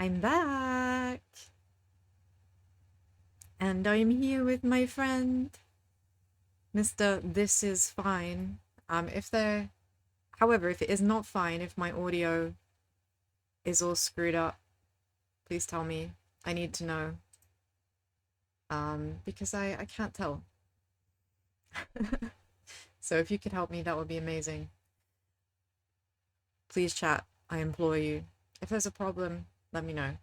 I'm back! And I'm here with my friend, Mr. This is fine. However, if it is not fine, if my audio is all screwed up, please tell me. I need to know. Because I can't tell. So if you could help me, that would be amazing. Please chat, I implore you. If there's a problem, let me know.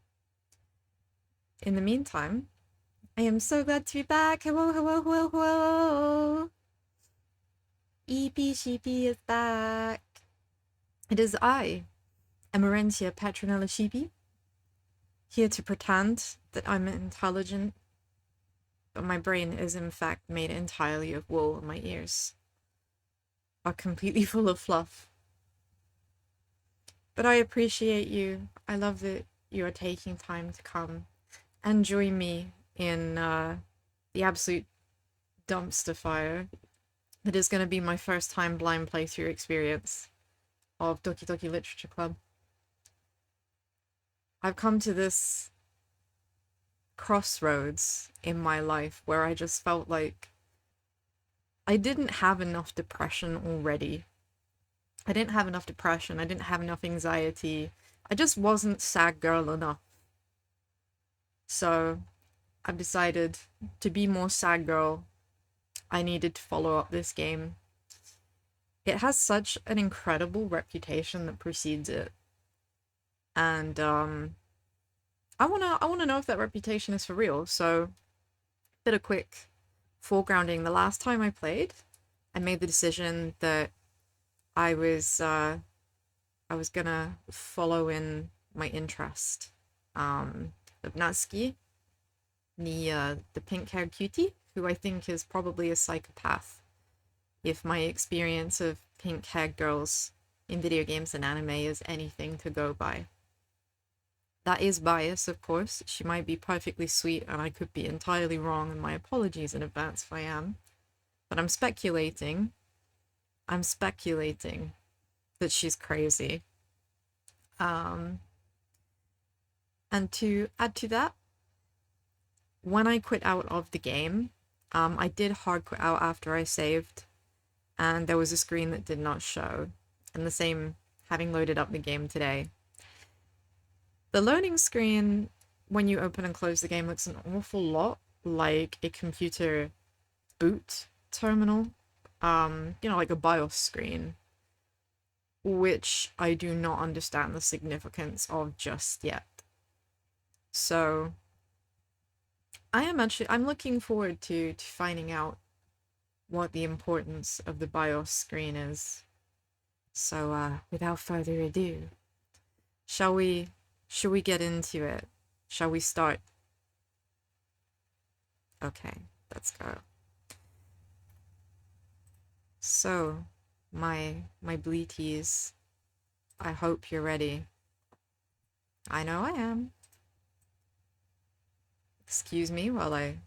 In the meantime, I am so glad to be back. Hello, hello, hello, hello. Sheepie is back. It is I, Emerentia Petronella Sheepie, here to pretend that I'm intelligent, but my brain is in fact made entirely of wool and my ears are completely full of fluff. But I appreciate you. I love that you are taking time to come and join me in the absolute dumpster fire that is going to be my first time blind playthrough experience of Doki Doki Literature Club. I've come to this crossroads in my life where I just felt like I didn't have enough depression already. I didn't have enough depression, I didn't have enough anxiety, I just wasn't sad girl enough. So I've decided to be more sad girl. I needed to follow up this game. It has such an incredible reputation that precedes it. And I wanna know if that reputation is for real, so bit of quick foregrounding. The last time I played, I made the decision that I was gonna follow in my interest of Natsuki, the pink-haired cutie, who I think is probably a psychopath, if my experience of pink-haired girls in video games and anime is anything to go by. That is bias, of course. She might be perfectly sweet and I could be entirely wrong, and my apologies in advance if I am. But I'm speculating that she's crazy. And to add to that, when I quit out of the game, I did hard quit out after I saved, and there was a screen that did not show. And the same having loaded up the game today. The loading screen, when you open and close the game, looks an awful lot like a computer boot terminal. Like a BIOS screen, which I do not understand the significance of just yet. So I'm looking forward to finding out what the importance of the BIOS screen is. So without further ado, should we get into it? Shall we start? Okay, let's go. So, my bleaties, I hope you're ready. I know I am. Excuse me while I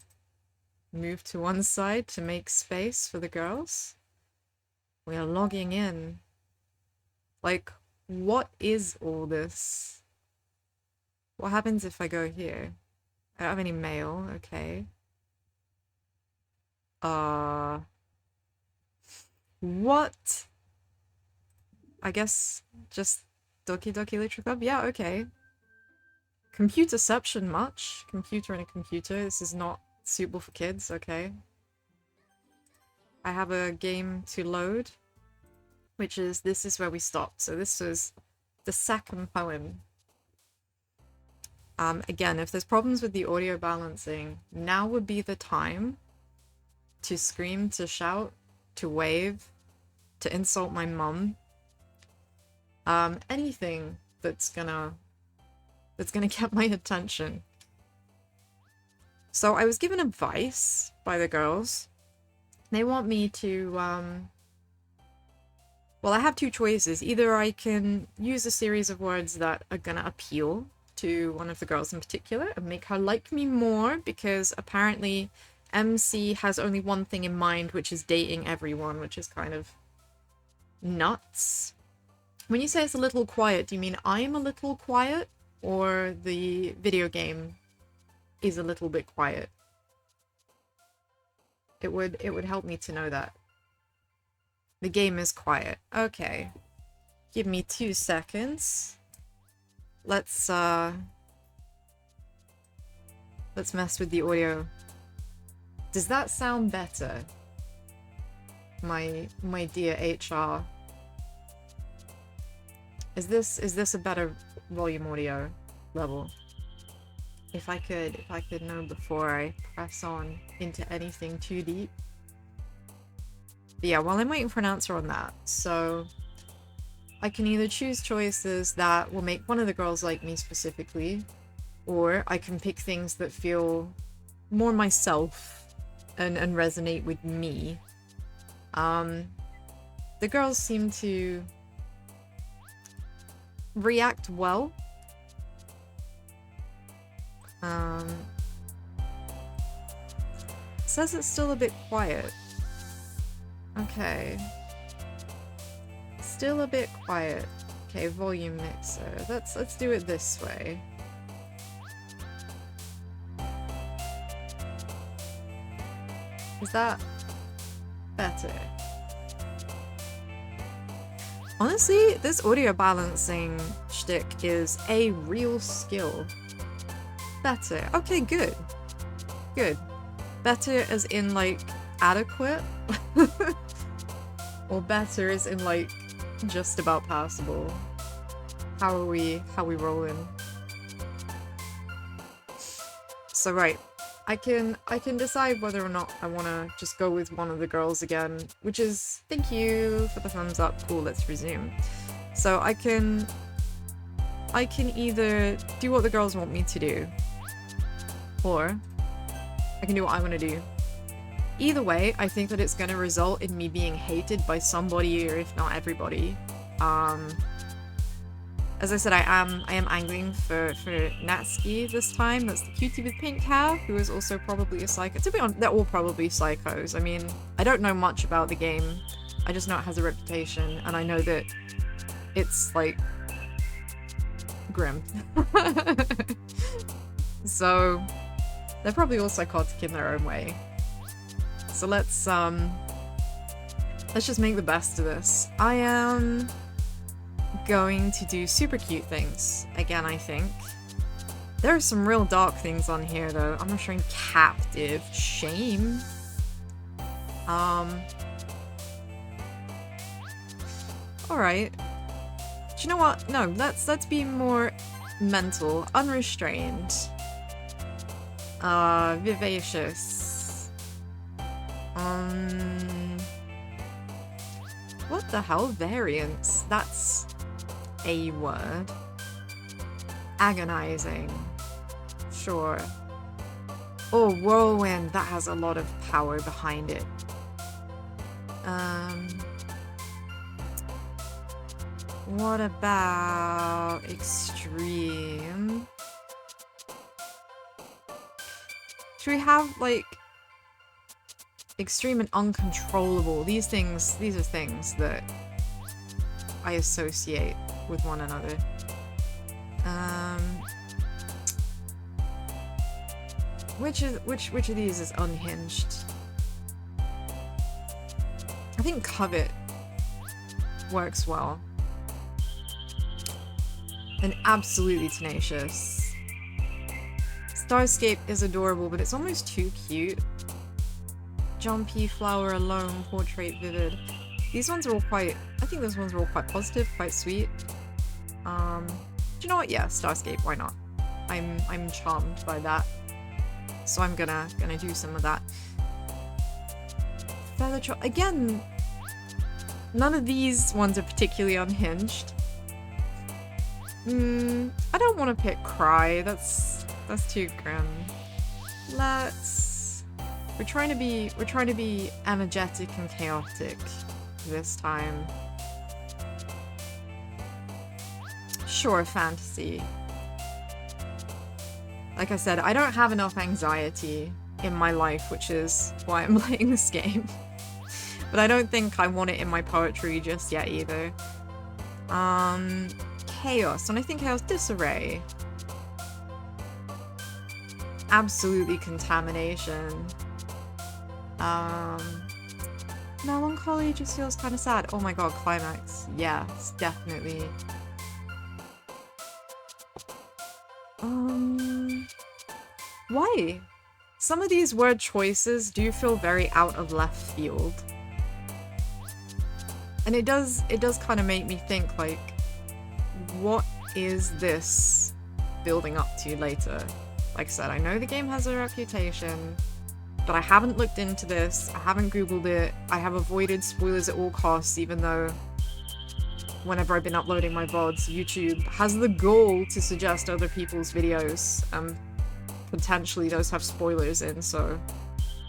move to one side to make space for the girls. We are logging in. Like, what is all this? What happens if I go here? I don't have any mail, okay. What? I guess just Doki Doki Literature Club? Yeah, okay. Computerception much. Computer in a computer. This is not suitable for kids, okay. I have a game to load, which is, this is where we stopped. So this was the second poem. Again, if there's problems with the audio balancing, now would be the time to scream, to shout, to wave, to insult my mum. Anything that's gonna get my attention. So I was given advice by the girls. They want me to, well, I have two choices. Either I can use a series of words that are gonna appeal to one of the girls in particular and make her like me more, because apparently MC has only one thing in mind, which is dating everyone, which is kind of nuts. When you say it's a little quiet, do you mean I'm a little quiet? or the video game is a little bit quiet. It would help me to know that. The game is quiet. Okay. Give me 2 seconds. Let's mess with the audio. Does that sound better? My dear HR. Is this a better volume audio level? If I could know before I press on into anything too deep. But yeah, while I'm waiting for an answer on that, so I can either choose choices that will make one of the girls like me specifically, or I can pick things that feel more myself and resonate with me. The girls seem to react well. Says it's still a bit quiet. Okay. Still a bit quiet. Okay, volume mixer. Let's do it this way. Is that better? Honestly, this audio balancing shtick is a real skill. Better. Okay, good. Good. Better as in, like, adequate? Or better as in, like, just about passable? How are we rolling? So, right. I can decide whether or not I want to just go with one of the girls again, which is, thank you for the thumbs up, cool, let's resume. So I can either do what the girls want me to do, or I can do what I want to do. Either way, I think that it's going to result in me being hated by somebody, or if not everybody. As I said, I am angling for Natsuki this time. That's the cutie with pink hair, who is also probably a psycho. To be honest, they're all probably psychos. I mean, I don't know much about the game. I just know it has a reputation, and I know that it's, like, grim. So, they're probably all psychotic in their own way. So let's just make the best of this. I am going to do super cute things again, I think. There are some real dark things on here though. I'm not showing captive. Shame. Alright. Do you know what? No, let's be more mental. Unrestrained. Vivacious. What the hell? Variance. That's a word. Agonizing. Sure. Oh, whirlwind. That has a lot of power behind it. What about extreme? Should we have, like, extreme and uncontrollable? These are things that I associate with one another. Which of these is unhinged? I think covet works well. And absolutely tenacious. Starscape is adorable, but it's almost too cute. Jumpy, flower alone, portrait vivid. These ones are all quite, I think those ones are all quite positive, quite sweet. Do you know what? Yeah, Starscape, why not? I'm charmed by that. So I'm gonna do some of that. Feather again, none of these ones are particularly unhinged. I don't want to pick Cry. That's too grim. We're trying to be energetic and chaotic this time. Sure, fantasy. Like I said, I don't have enough anxiety in my life, which is why I'm playing this game. But I don't think I want it in my poetry just yet either. Chaos, and I think chaos disarray. absolutely contamination. Melancholy just feels kind of sad. Oh my god, climax. Yes, definitely. Why? Some of these word choices do feel very out of left field. And it does kind of make me think, like, what is this building up to later? Like I said, I know the game has a reputation, but I haven't looked into this, I haven't googled it, I have avoided spoilers at all costs, even though whenever I've been uploading my VODs, YouTube has the goal to suggest other people's videos, potentially those have spoilers in, so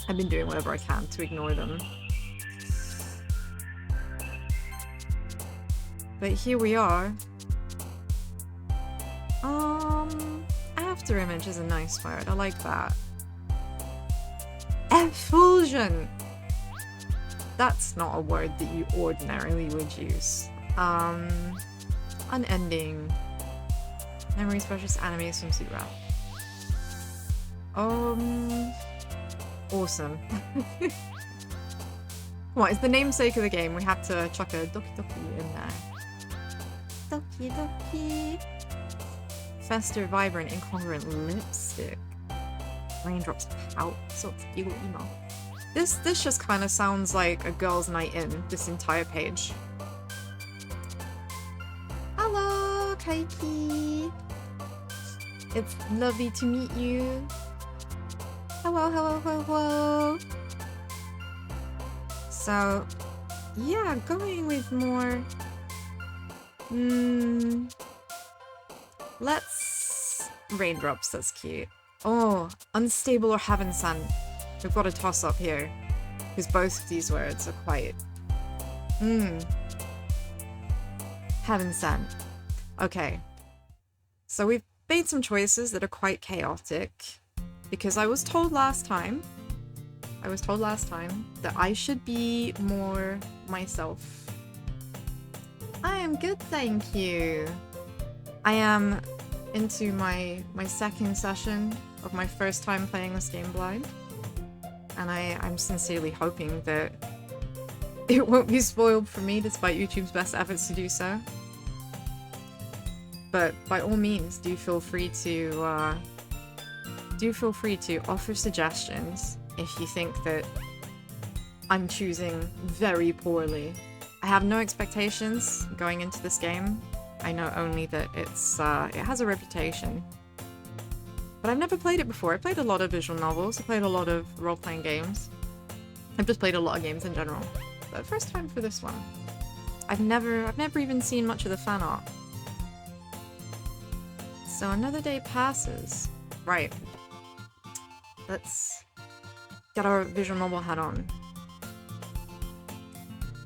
I've been doing whatever I can to ignore them. But here we are. After image is a nice word, I like that. Effulgent! That's not a word that you ordinarily would use. Unending. Memories, precious anime, swimsuit wrap. Awesome. Come on, it's the namesake of the game. We have to chuck a Doki Doki in there. Doki Doki. Festive, vibrant, incongruent lipstick. Raindrops pout. So it's emo. This just kind of sounds like a girl's night in, this entire page. Hello, Kaiki. It's lovely to meet you. Hello, hello, hello. So, yeah, going with more... Let's... Raindrops, that's cute. Oh, unstable or heaven sent. We've got a toss up here. Because both of these words are quite... Heaven sent. Okay. So we've made some choices that are quite chaotic. Because I was told last time that I should be more myself. I am good, thank you. I am into my second session of my first time playing this game blind. And I'm sincerely hoping that it won't be spoiled for me despite YouTube's best efforts to do so. But by all means, do feel free to offer suggestions if you think that I'm choosing very poorly. I have no expectations going into this game. I know only that it has a reputation. But I've never played it before. I played a lot of visual novels, I played a lot of role-playing games. I've just played a lot of games in general. But first time for this one. I've never even seen much of the fan art. So another day passes. Right. Let's get our visual novel hat on.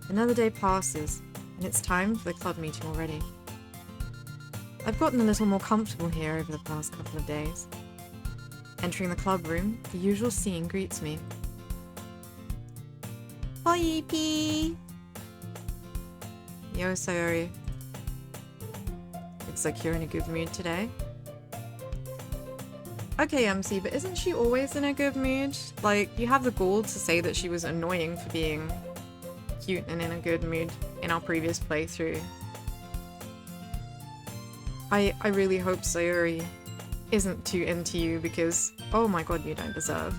Another day passes, and it's time for the club meeting already. I've gotten a little more comfortable here over the past couple of days. Entering the club room, the usual scene greets me. Hoi, P! Yo, Sayori. Looks like you're in a good mood today. Okay, MC, but isn't she always in a good mood? Like, you have the gall to say that she was annoying for being cute and in a good mood in our previous playthrough. I really hope Sayori isn't too into you because, oh my god, you don't deserve.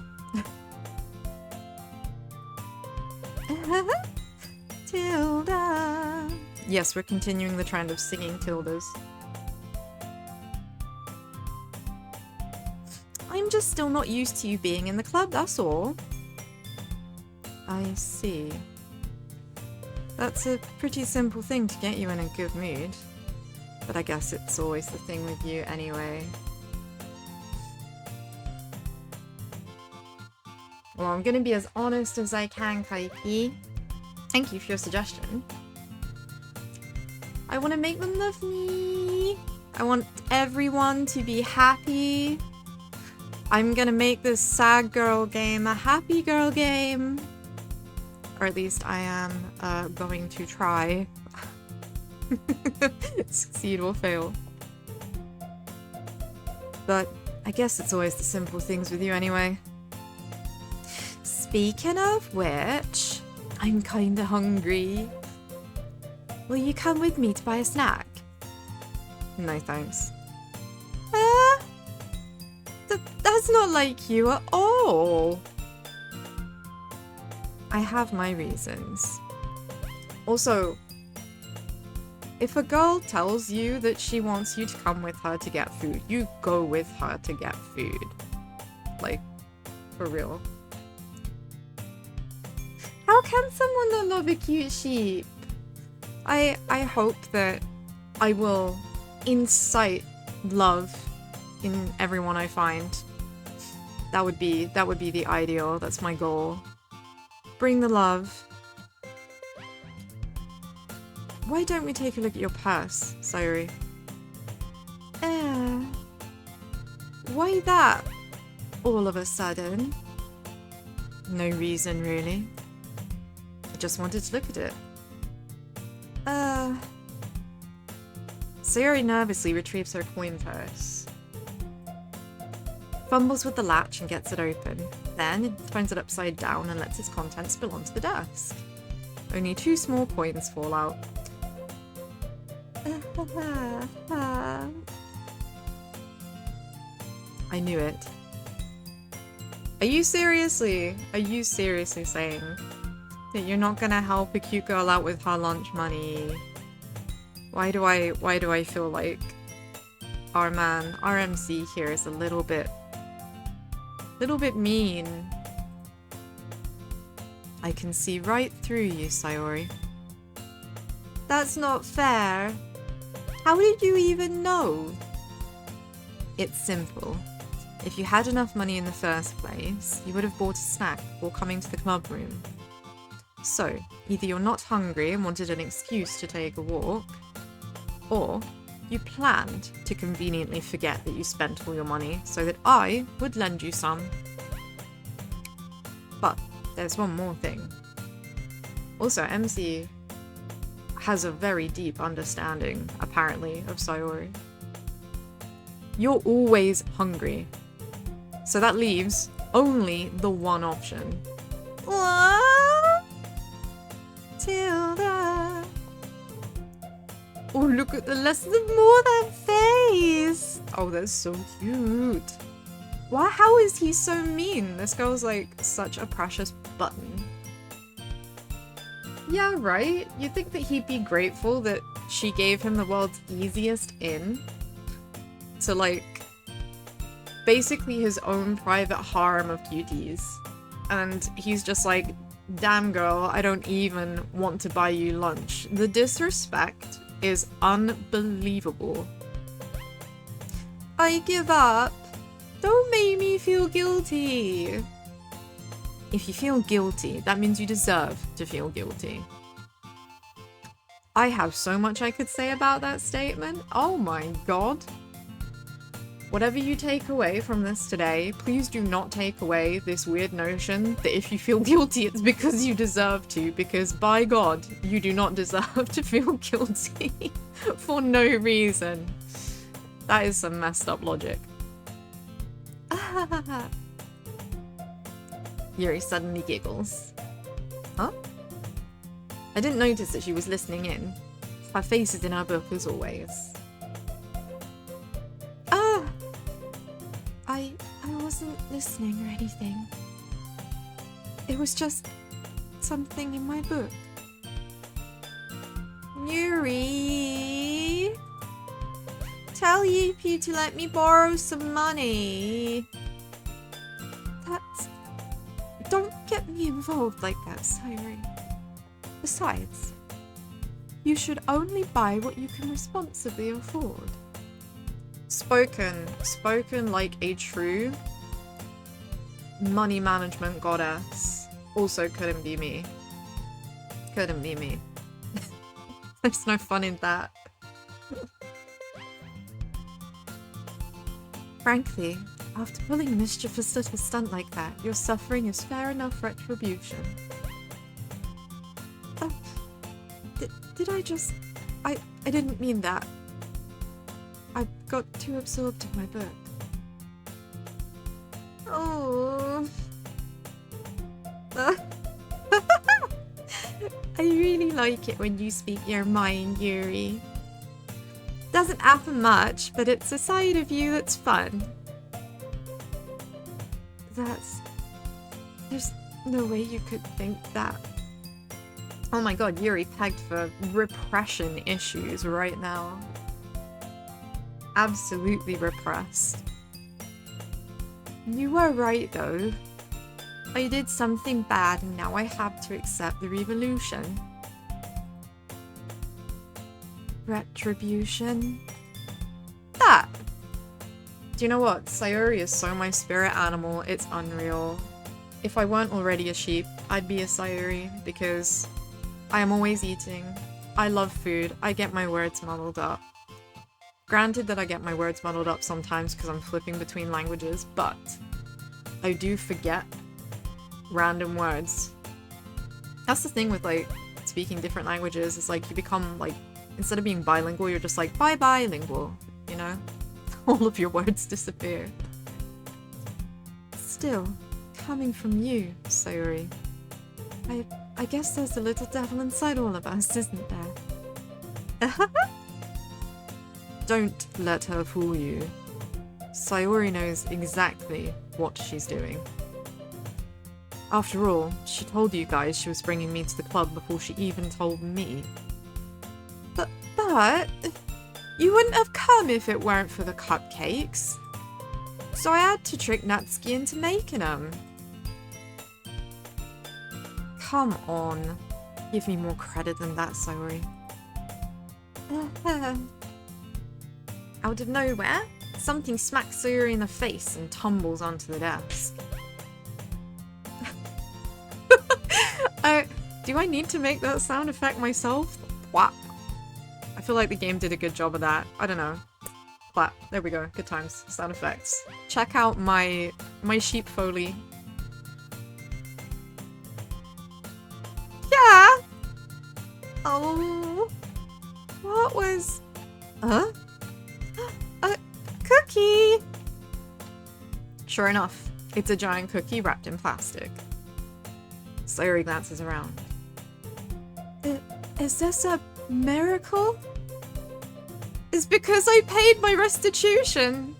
Tilda! Yes, we're continuing the trend of singing tildas. I'm just still not used to you being in the club, that's all. I see. That's a pretty simple thing to get you in a good mood. But I guess it's always the thing with you anyway. Well, I'm gonna be as honest as I can, Kaiki. Thank you for your suggestion. I want to make them love me. I want everyone to be happy. I'm gonna make this sad girl game a happy girl game. Or at least I am going to try. Succeed or fail. But I guess it's always the simple things with you anyway. Speaking of which, I'm kinda hungry. Will you come with me to buy a snack? No thanks. That's not like you at all. I have my reasons. Also, if a girl tells you that she wants you to come with her to get food, you go with her to get food. Like, for real. How can someone not love a cute sheep? I hope that I will incite love in everyone I find. That would be the ideal. That's my goal. Bring the love. Why don't we take a look at your purse, Sayori? Why that? All of a sudden? No reason, really. I just wanted to look at it. Sayori nervously retrieves her coin purse. Fumbles with the latch and gets it open. Then turns it upside down and lets its contents spill onto the desk. Only 2 small coins fall out. I knew it. Are you seriously saying that you're not gonna help a cute girl out with her lunch money? Why do I feel like our MC here is a little bit mean? I can see right through you, Sayori. That's not fair. How did you even know? It's simple. If you had enough money in the first place, you would have bought a snack before coming to the club room. So, either you're not hungry and wanted an excuse to take a walk, or you planned to conveniently forget that you spent all your money so that I would lend you some. But there's one more thing. Also, MC has a very deep understanding, apparently, of Sayori. You're always hungry. So that leaves only the one option. What? Tilda. Oh, look at the less than more than face. Oh, that's so cute. Why? How is he so mean? This girl's like such a precious button. Yeah, right? You'd think that he'd be grateful that she gave him the world's easiest in to, like, basically his own private harem of cuties. And he's just like, damn girl, I don't even want to buy you lunch. The disrespect is unbelievable. I give up. Don't make me feel guilty. If you feel guilty, that means you deserve to feel guilty. I have so much I could say about that statement. Oh my god. Whatever you take away from this today, please do not take away this weird notion that if you feel guilty, it's because you deserve to, because by God, you do not deserve to feel guilty for no reason. That is some messed up logic. Yuri suddenly giggles. Huh? I didn't notice that she was listening in. Her face is in her book as always. I wasn't listening or anything. It was just something in my book. Yuri! Tell Sheepie to let me borrow some money. Don't get me involved like that, Sayori. Besides, you should only buy what you can responsibly afford. Spoken like a true money management goddess. Also couldn't be me. Couldn't be me. There's no fun in that. Frankly, after pulling mischievous little stunt like that, your suffering is fair enough retribution. Oh, did I just... I didn't mean that. I got too absorbed in my book. Oh. I really like it when you speak your mind, Yuri. Doesn't happen much, but it's a side of you that's fun. There's no way you could think that. Oh my god, Yuri pegged for repression issues right now. Absolutely repressed. You were right though. I did something bad and now I have to accept the revolution. Retribution? That! Do you know what? Sayori is so my spirit animal, it's unreal. If I weren't already a sheep, I'd be a Sayori because I am always eating. I love food. I get my words muddled up. Granted that I get my words muddled up sometimes because I'm flipping between languages, but I do forget random words. That's the thing with like speaking different languages, is like you become like, instead of being bilingual, you're just like bilingual, you know? All of your words disappear. Still, coming from you, Sayori, I guess there's a little devil inside all of us, isn't there? Don't let her fool you. Sayori knows exactly what she's doing. After all, she told you guys she was bringing me to the club before she even told me. But you wouldn't have come if it weren't for the cupcakes. So I had to trick Natsuki into making them. Come on. Give me more credit than that, Sayori. Out of nowhere, something smacks Sayori in the face and tumbles onto the desk. Do I need to make that sound effect myself? What? I feel like the game did a good job of that. I don't know. But there we go. Good times. Sound effects. Check out my sheep foley. Yeah. Oh. What was? A cookie. Sure enough, it's a giant cookie wrapped in plastic. Sayori glances around. Is this a miracle? It's because I paid my restitution.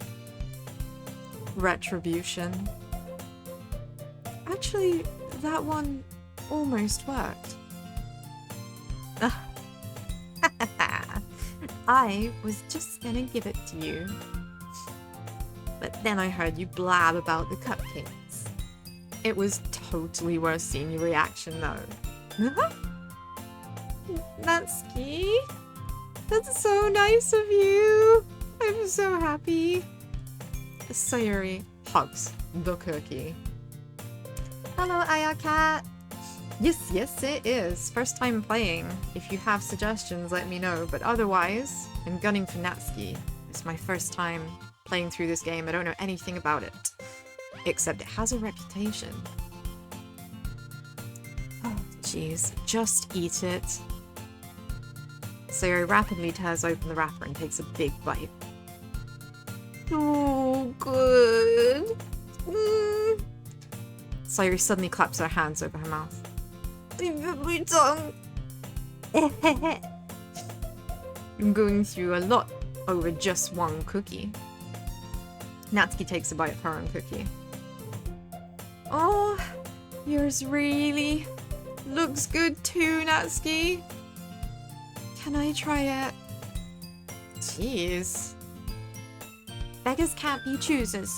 Retribution. Actually, that one almost worked. I was just gonna give it to you. But then I heard you blab about the cupcakes. It was totally worth seeing your reaction though. Natsuki? That's so nice of you. I'm so happy. Sayori hugs the cookie. Hello, Ayakat. Yes, it is. First time playing. If you have suggestions, let me know. But otherwise, I'm gunning for Natsuki. It's my first time playing through this game. I don't know anything about it. Except it has a reputation. Oh, jeez. Just eat it. Sayori rapidly tears open the wrapper and takes a big bite. Oh, good. Sayori suddenly claps her hands over her mouth. My tongue. I'm going through a lot over just one cookie. Natsuki takes a bite of her own cookie. Oh, yours really looks good too, Natsuki. Can I try it? Jeez. Beggars can't be choosers.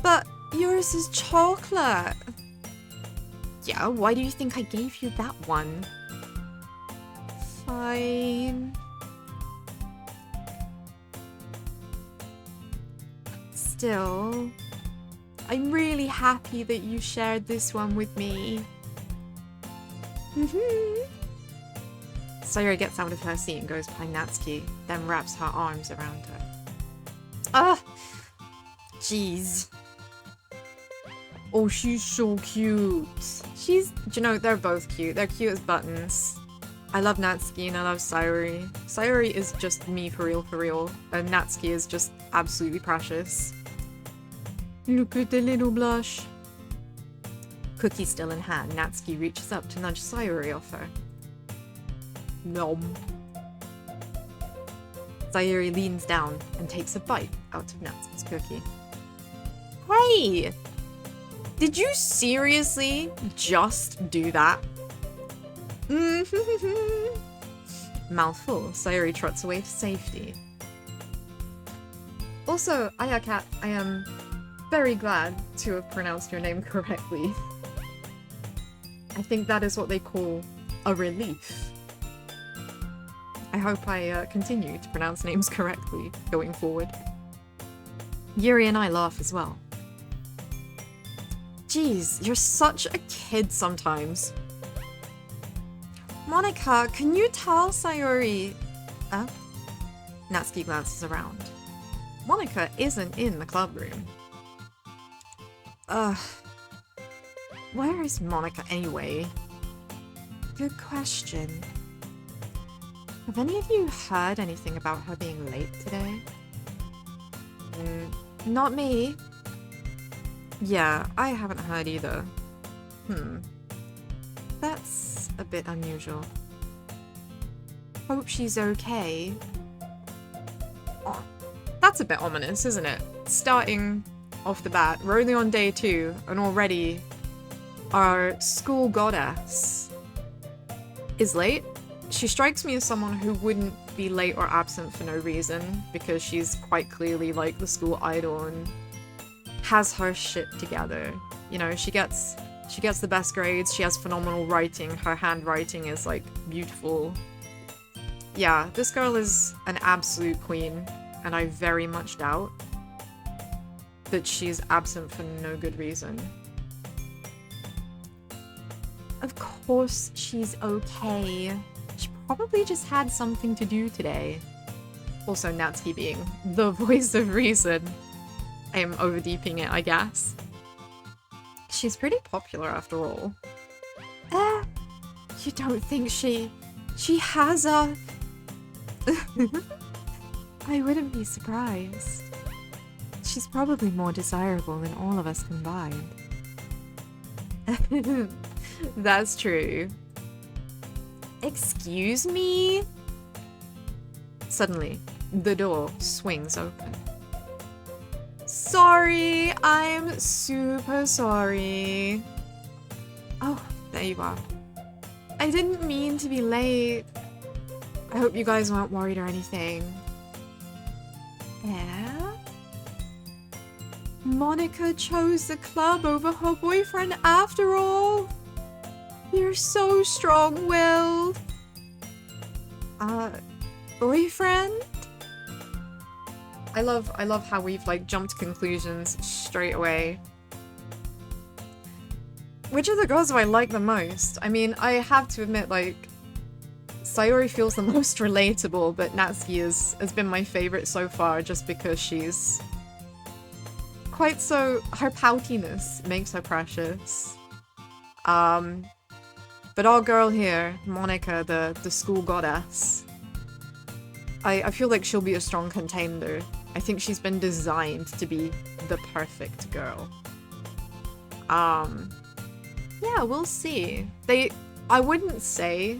But yours is chocolate. Yeah, why do you think I gave you that one? Fine. Still, I'm really happy that you shared this one with me. Sayori gets out of her seat and goes behind Natsuki, then wraps her arms around her. Ah! Jeez. Oh, she's so cute. Do you know, they're both cute. They're cute as buttons. I love Natsuki and I love Sayori. Sayori is just me for real, and Natsuki is just absolutely precious. Look at the little blush. Cookie still in hand, Natsuki reaches up to nudge Sayori off her. Nom. Sayori leans down and takes a bite out of Natsuki's cookie. Hey! Did you seriously just do that? Mouthful, Sayori trots away to safety. Also, Ayakat, I am very glad to have pronounced your name correctly. I think that is what they call a relief. I hope I continue to pronounce names correctly going forward. Yuri and I laugh as well. Jeez, you're such a kid sometimes. Monika, can you tell Sayori... Natsuki glances around. Monika isn't in the club room. Where is Monika anyway? Good question. Have any of you heard anything about her being late today? Not me. Yeah, I haven't heard either. That's a bit unusual. Hope she's okay. Oh, that's a bit ominous, isn't it? Starting off the bat, we're only on day 2, and already our school goddess is late. She strikes me as someone who wouldn't be late or absent for no reason, because she's quite clearly like the school idol and has her shit together. You know, she gets the best grades, she has phenomenal writing, her handwriting is like beautiful. Yeah, this girl is an absolute queen, and I very much doubt that she's absent for no good reason. Of course she's okay. She probably just had something to do today. Also, Natsuki being the voice of reason. I am overdeeping it, I guess. She's pretty popular after all. You don't think she has a... I wouldn't be surprised. She's probably more desirable than all of us combined. That's true. Excuse me? Suddenly, the door swings open. Sorry, I'm super sorry. Oh, there you are. I didn't mean to be late. I hope you guys weren't worried or anything. Yeah? Monika chose the club over her boyfriend after all. You're so strong-willed. Boyfriend? I love how we've like jumped conclusions straight away. Which of the girls do I like the most? I mean, I have to admit, like, Sayori feels the most relatable, but Natsuki has been my favorite so far just because she's quite so... her poutiness makes her precious. But our girl here, Monika, the school goddess, I feel like she'll be a strong contender. I think she's been designed to be the perfect girl. Yeah, we'll see. I wouldn't say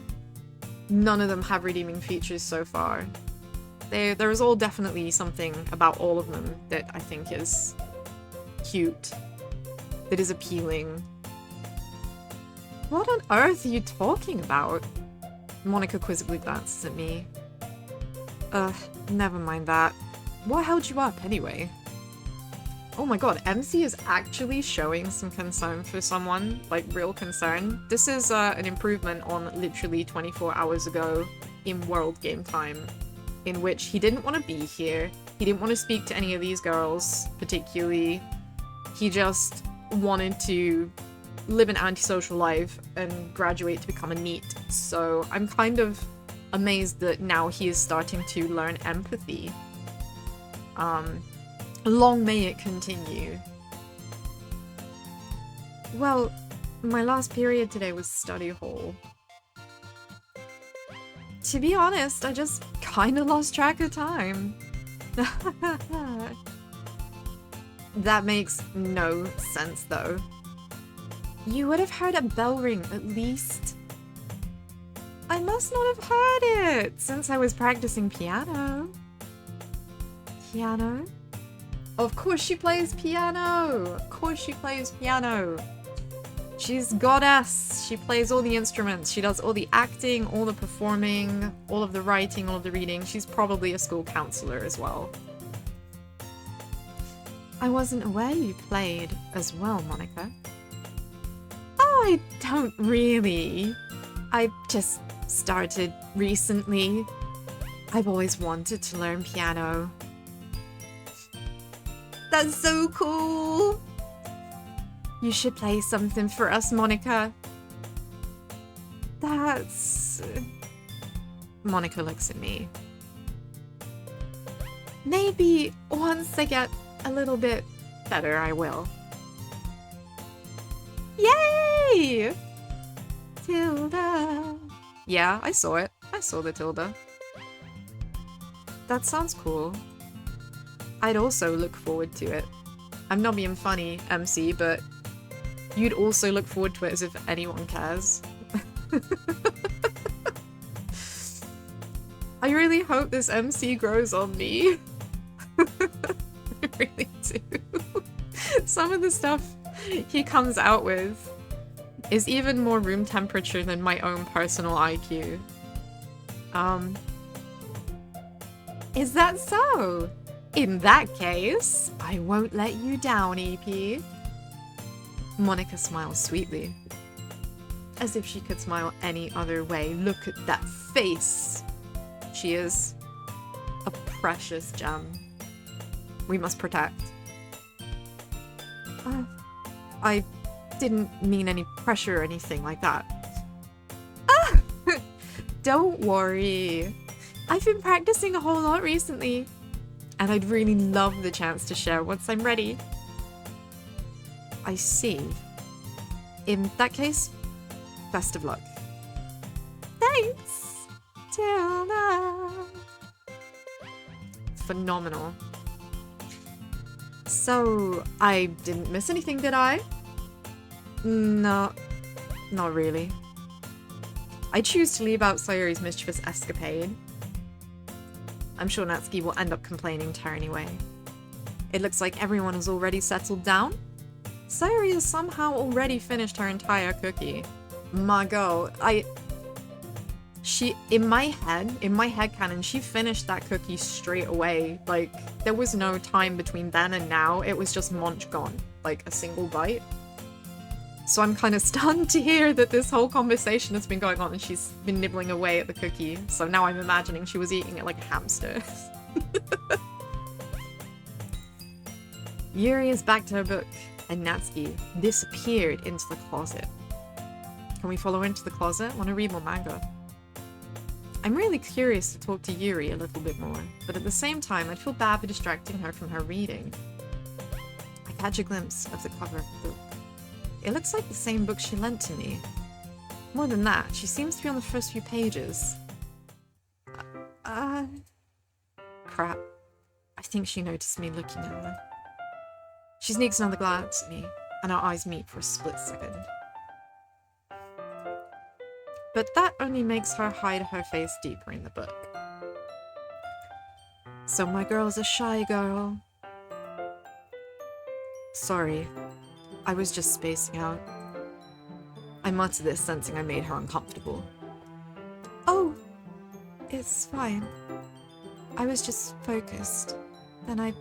none of them have redeeming features so far. There is all definitely something about all of them that I think is cute, that is appealing. What on earth are you talking about? Monika quizzically glances at me. Never mind that. What held you up, anyway? Oh my god, MC is actually showing some concern for someone, like real concern. This is an improvement on literally 24 hours ago in World Game Time, in which he didn't want to be here, he didn't want to speak to any of these girls, particularly. He just wanted to live an antisocial life and graduate to become a NEET, so I'm kind of amazed that now he is starting to learn empathy. Long may it continue. Well, my last period today was study hall. To be honest, I just kinda lost track of time. That makes no sense, though. You would have heard a bell ring, at least. I must not have heard it, since I was practicing piano. Piano? Of course she plays piano! Of course she plays piano! She's goddess! She plays all the instruments, she does all the acting, all the performing, all of the writing, all of the reading. She's probably a school counselor as well. I wasn't aware you played as well, Monika. Oh, I don't really. I just started recently. I've always wanted to learn piano. That's so cool! You should play something for us, Monika. That's... Monika looks at me. Maybe once I get a little bit better, I will. Yay! Tilda. Yeah, I saw it. I saw the tilde. That sounds cool. I'd also look forward to it. I'm not being funny, MC, but you'd also look forward to it as if anyone cares. I really hope this MC grows on me. I really do. Some of the stuff he comes out with is even more room temperature than my own personal IQ. Is that so? In that case, I won't let you down, EP. Monika smiles sweetly. As if she could smile any other way. Look at that face. She is a precious gem. We must protect. I didn't mean any pressure or anything like that. Ah! Don't worry. I've been practicing a whole lot recently, and I'd really love the chance to share once I'm ready. I see. In that case, best of luck. Thanks, Tilda. Phenomenal. So, I didn't miss anything, did I? No, not really. I choose to leave out Sayori's mischievous escapade. I'm sure Natsuki will end up complaining to her anyway. It looks like everyone has already settled down. Sayori has somehow already finished her entire cookie. My girl, in my head canon, she finished that cookie straight away. Like, there was no time between then and now. It was just munch gone, like a single bite. So I'm kind of stunned to hear that this whole conversation has been going on and she's been nibbling away at the cookie. So now I'm imagining she was eating it like a hamster. Yuri is back to her book, and Natsuki disappeared into the closet. Can we follow her into the closet? I want to read more manga. I'm really curious to talk to Yuri a little bit more, but at the same time I'd feel bad for distracting her from her reading. I catch a glimpse of the cover of the book. It looks like the same book she lent to me. More than that, she seems to be on the first few pages. Crap. I think she noticed me looking at her. She sneaks another glance at me, and our eyes meet for a split second. But that only makes her hide her face deeper in the book. So my girl's a shy girl. Sorry. I was just spacing out. I mutter this, sensing I made her uncomfortable. Oh, it's fine. I was just focused. Then I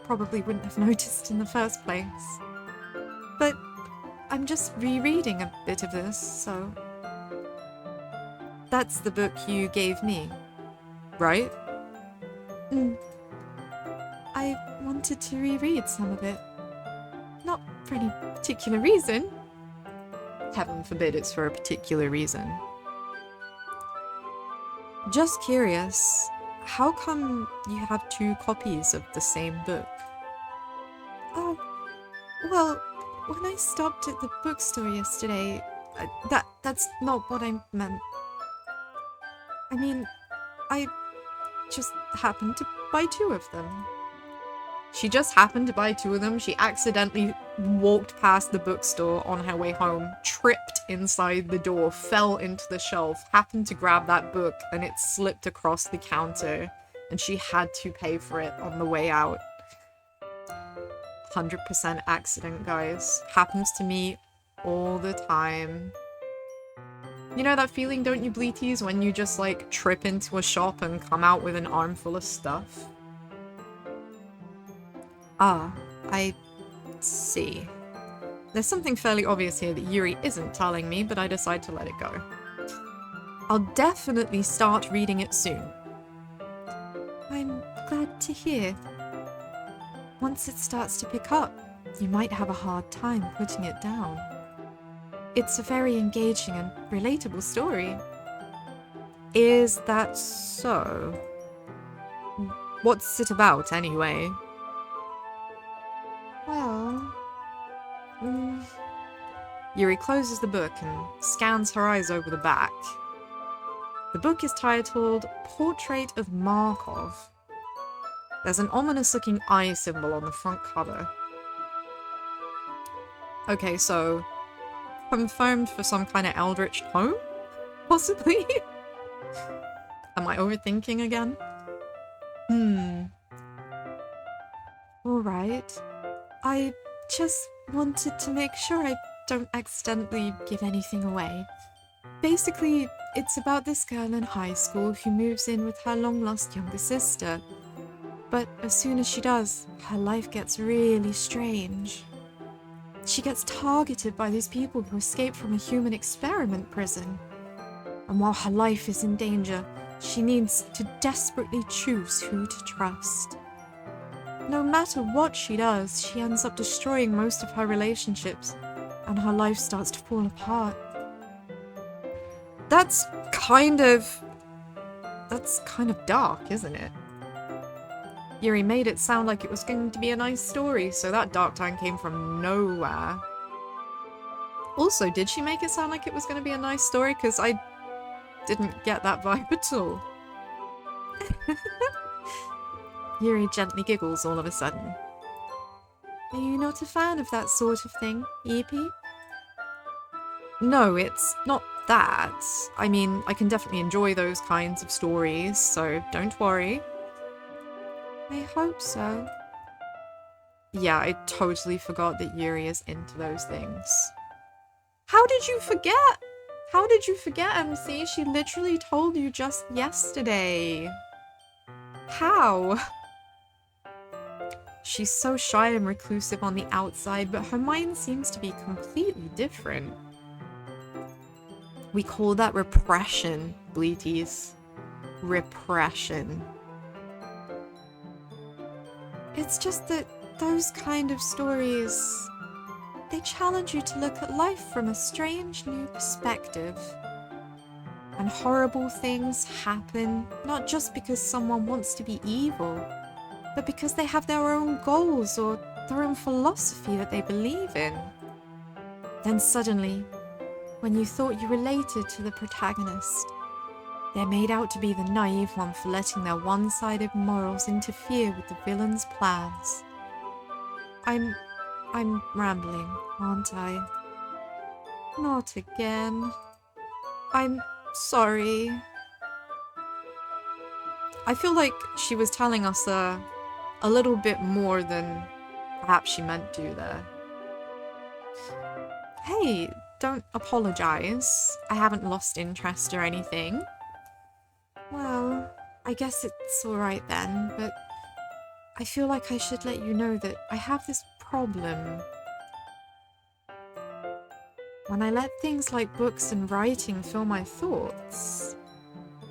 probably wouldn't have noticed in the first place. But I'm just rereading a bit of this, so... That's the book you gave me, right? I wanted to reread some of it. Not for any particular reason. Heaven forbid it's for a particular reason. Just curious, how come you have 2 copies of the same book? Oh, well, when I stopped at the bookstore yesterday, that's not what I meant. I mean, I just happened to buy 2 of them. She just happened to buy 2 of them. She accidentally walked past the bookstore on her way home, tripped inside the door, fell into the shelf, happened to grab that book, and it slipped across the counter, and she had to pay for it on the way out. 100% accident, guys. Happens to me all the time. You know that feeling, don't you, Bleaties, when you just, like, trip into a shop and come out with an armful of stuff? Ah, I see. There's something fairly obvious here that Yuri isn't telling me, but I decide to let it go. I'll definitely start reading it soon. I'm glad to hear. Once it starts to pick up, you might have a hard time putting it down. It's a very engaging and relatable story. Is that so? What's it about, anyway? Well... Yuri closes the book and scans her eyes over the back. The book is titled Portrait of Markov. There's an ominous-looking eye symbol on the front cover. Okay, so... confirmed for some kind of eldritch tome? Possibly? Am I overthinking again? Alright. I just wanted to make sure I don't accidentally give anything away. Basically, it's about this girl in high school who moves in with her long-lost younger sister. But as soon as she does, her life gets really strange. She gets targeted by these people who escaped from a human experiment prison. And while her life is in danger, she needs to desperately choose who to trust. No matter what she does, she ends up destroying most of her relationships, and her life starts to fall apart. That's kind of dark, isn't it? Yuri made it sound like it was going to be a nice story, so that dark time came from nowhere. Also, did she make it sound like it was going to be a nice story? Because I didn't get that vibe at all. Yuri gently giggles all of a sudden. Are you not a fan of that sort of thing, Sheepie? No, it's not that. I mean, I can definitely enjoy those kinds of stories, so don't worry. I hope so. Yeah, I totally forgot that Yuri is into those things. How did you forget? How did you forget, MC? She literally told you just yesterday. How? She's so shy and reclusive on the outside, but her mind seems to be completely different. We call that repression, Bleaties. Repression. It's just that those kind of stories, they challenge you to look at life from a strange new perspective. And horrible things happen, not just because someone wants to be evil, but because they have their own goals or their own philosophy that they believe in. Then suddenly, when you thought you related to the protagonist, they're made out to be the naive one for letting their one-sided morals interfere with the villain's plans. I'm rambling, aren't I? Not again. I'm sorry. I feel like she was telling us a little bit more than perhaps she meant to there. Hey, don't apologize. I haven't lost interest or anything. Well, I guess it's alright then, but I feel like I should let you know that I have this problem. When I let things like books and writing fill my thoughts,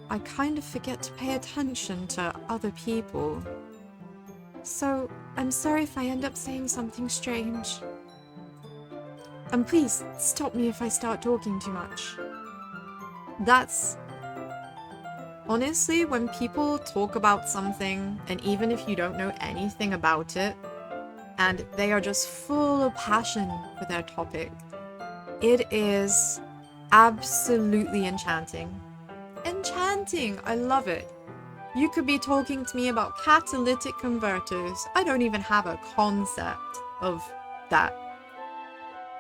I kind of forget to pay attention to other people. So, I'm sorry if I end up saying something strange. And please, stop me if I start talking too much. That's... Honestly, when people talk about something, and even if you don't know anything about it, and they are just full of passion for their topic, it is absolutely enchanting. Enchanting! I love it. You could be talking to me about catalytic converters. I don't even have a concept of that.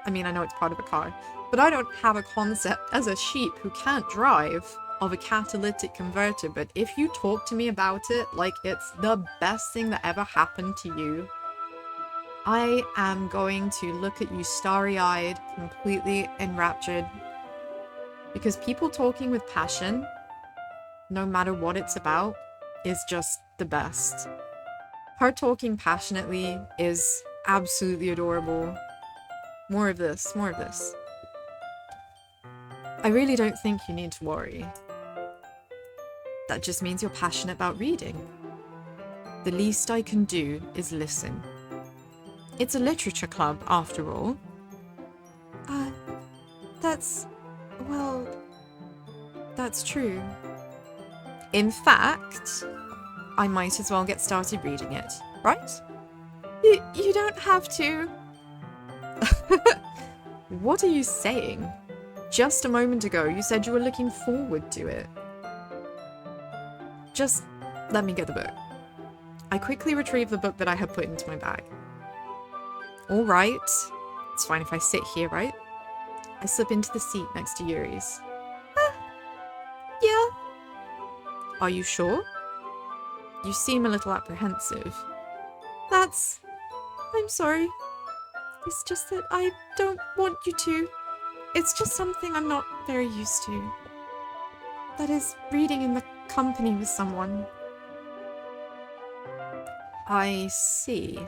I mean, I know it's part of a car, but I don't have a concept as a sheep who can't drive of a catalytic converter. But if you talk to me about it like it's the best thing that ever happened to you, I am going to look at you starry-eyed, completely enraptured. Because people talking with passion, no matter what it's about, is just the best. Her talking passionately is absolutely adorable. More of this, more of this. I really don't think you need to worry. That just means you're passionate about reading. The least I can do is listen. It's a literature club, after all. Well, that's true. In fact, I might as well get started reading it, right? You don't have to. What are you saying? Just a moment ago, you said you were looking forward to it. Just let me get the book. I quickly retrieve the book that I had put into my bag. All right. It's fine if I sit here, right? I slip into the seat next to Yuri's. Yeah. Are you sure? You seem a little apprehensive. I'm sorry. It's just that I don't want you to. It's just something I'm not very used to. That is, reading in the company with someone. I see.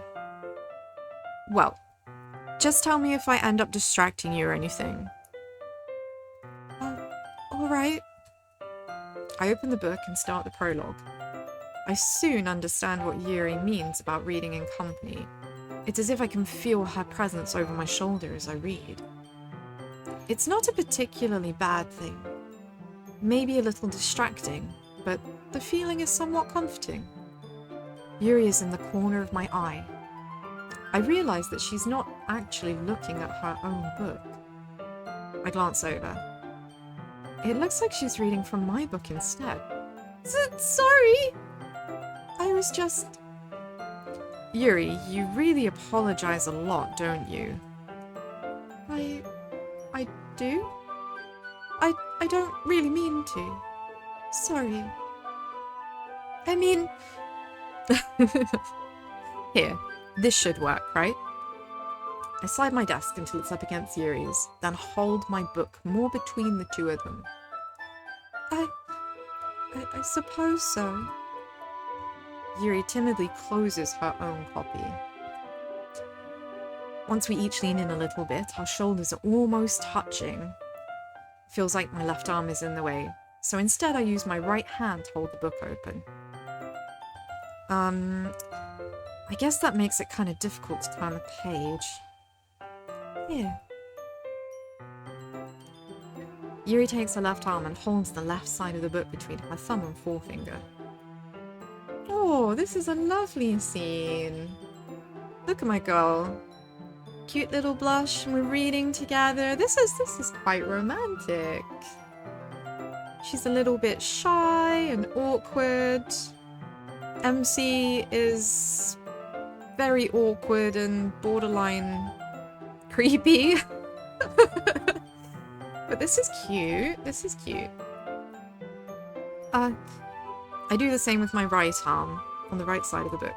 Well, just tell me if I end up distracting you or anything. Alright. I open the book and start the prologue. I soon understand what Yuri means about reading in company. It's as if I can feel her presence over my shoulder as I read. It's not a particularly bad thing. Maybe a little distracting, but the feeling is somewhat comforting. Yuri is in the corner of my eye. I realize that she's not actually looking at her own book. I glance over. It looks like she's reading from my book instead. Sorry! I was just... Yuri, you really apologize a lot, don't you? I do? I don't really mean to. Sorry. I mean... Here, this should work, right? I slide my desk until it's up against Yuri's, then hold my book more between the two of them. I suppose so. Yuri timidly closes her own copy. Once we each lean in a little bit, our shoulders are almost touching. Feels like my left arm is in the way, so instead I use my right hand to hold the book open. I guess that makes it kind of difficult to turn the page. Here. Yuri takes her left arm and holds the left side of the book between her thumb and forefinger. Oh, this is a lovely scene. Look at my girl. Cute little blush, and we're reading together. This is quite romantic. She's a little bit shy and awkward. MC is very awkward and borderline creepy. But this is cute. This is cute. I do the same with my right arm, on the right side of the book.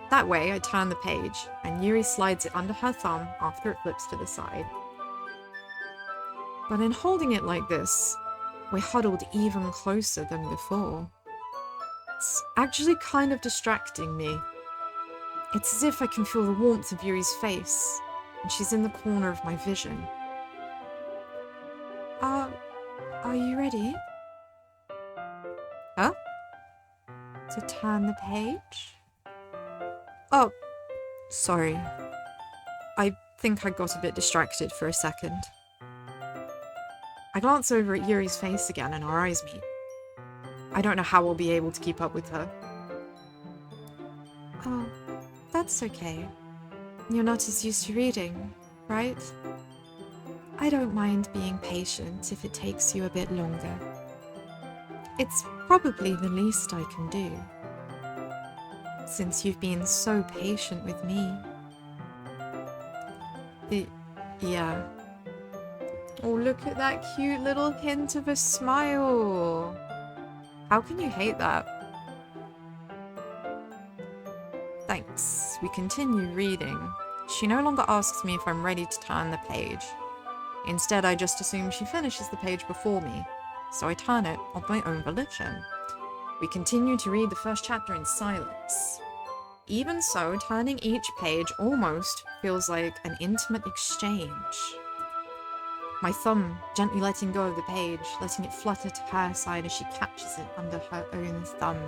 That way, I turn the page, and Yuri slides it under her thumb after it flips to the side. But in holding it like this, we're huddled even closer than before. It's actually kind of distracting me. It's as if I can feel the warmth of Yuri's face, and she's in the corner of my vision. Are you ready? Huh? To turn the page? Oh, sorry. I think I got a bit distracted for a second. I glance over at Yuri's face again and our eyes meet. I don't know how we'll be able to keep up with her. Oh, that's okay. You're not as used to reading, right? I don't mind being patient if it takes you a bit longer. It's probably the least I can do, since you've been so patient with me. Yeah. Oh, look at that cute little hint of a smile. How can you hate that? Thanks. We continue reading. She no longer asks me if I'm ready to turn the page. Instead, I just assume she finishes the page before me, so I turn it of my own volition. We continue to read the first chapter in silence. Even so, turning each page almost feels like an intimate exchange. My thumb gently letting go of the page, letting it flutter to her side as she catches it under her own thumb.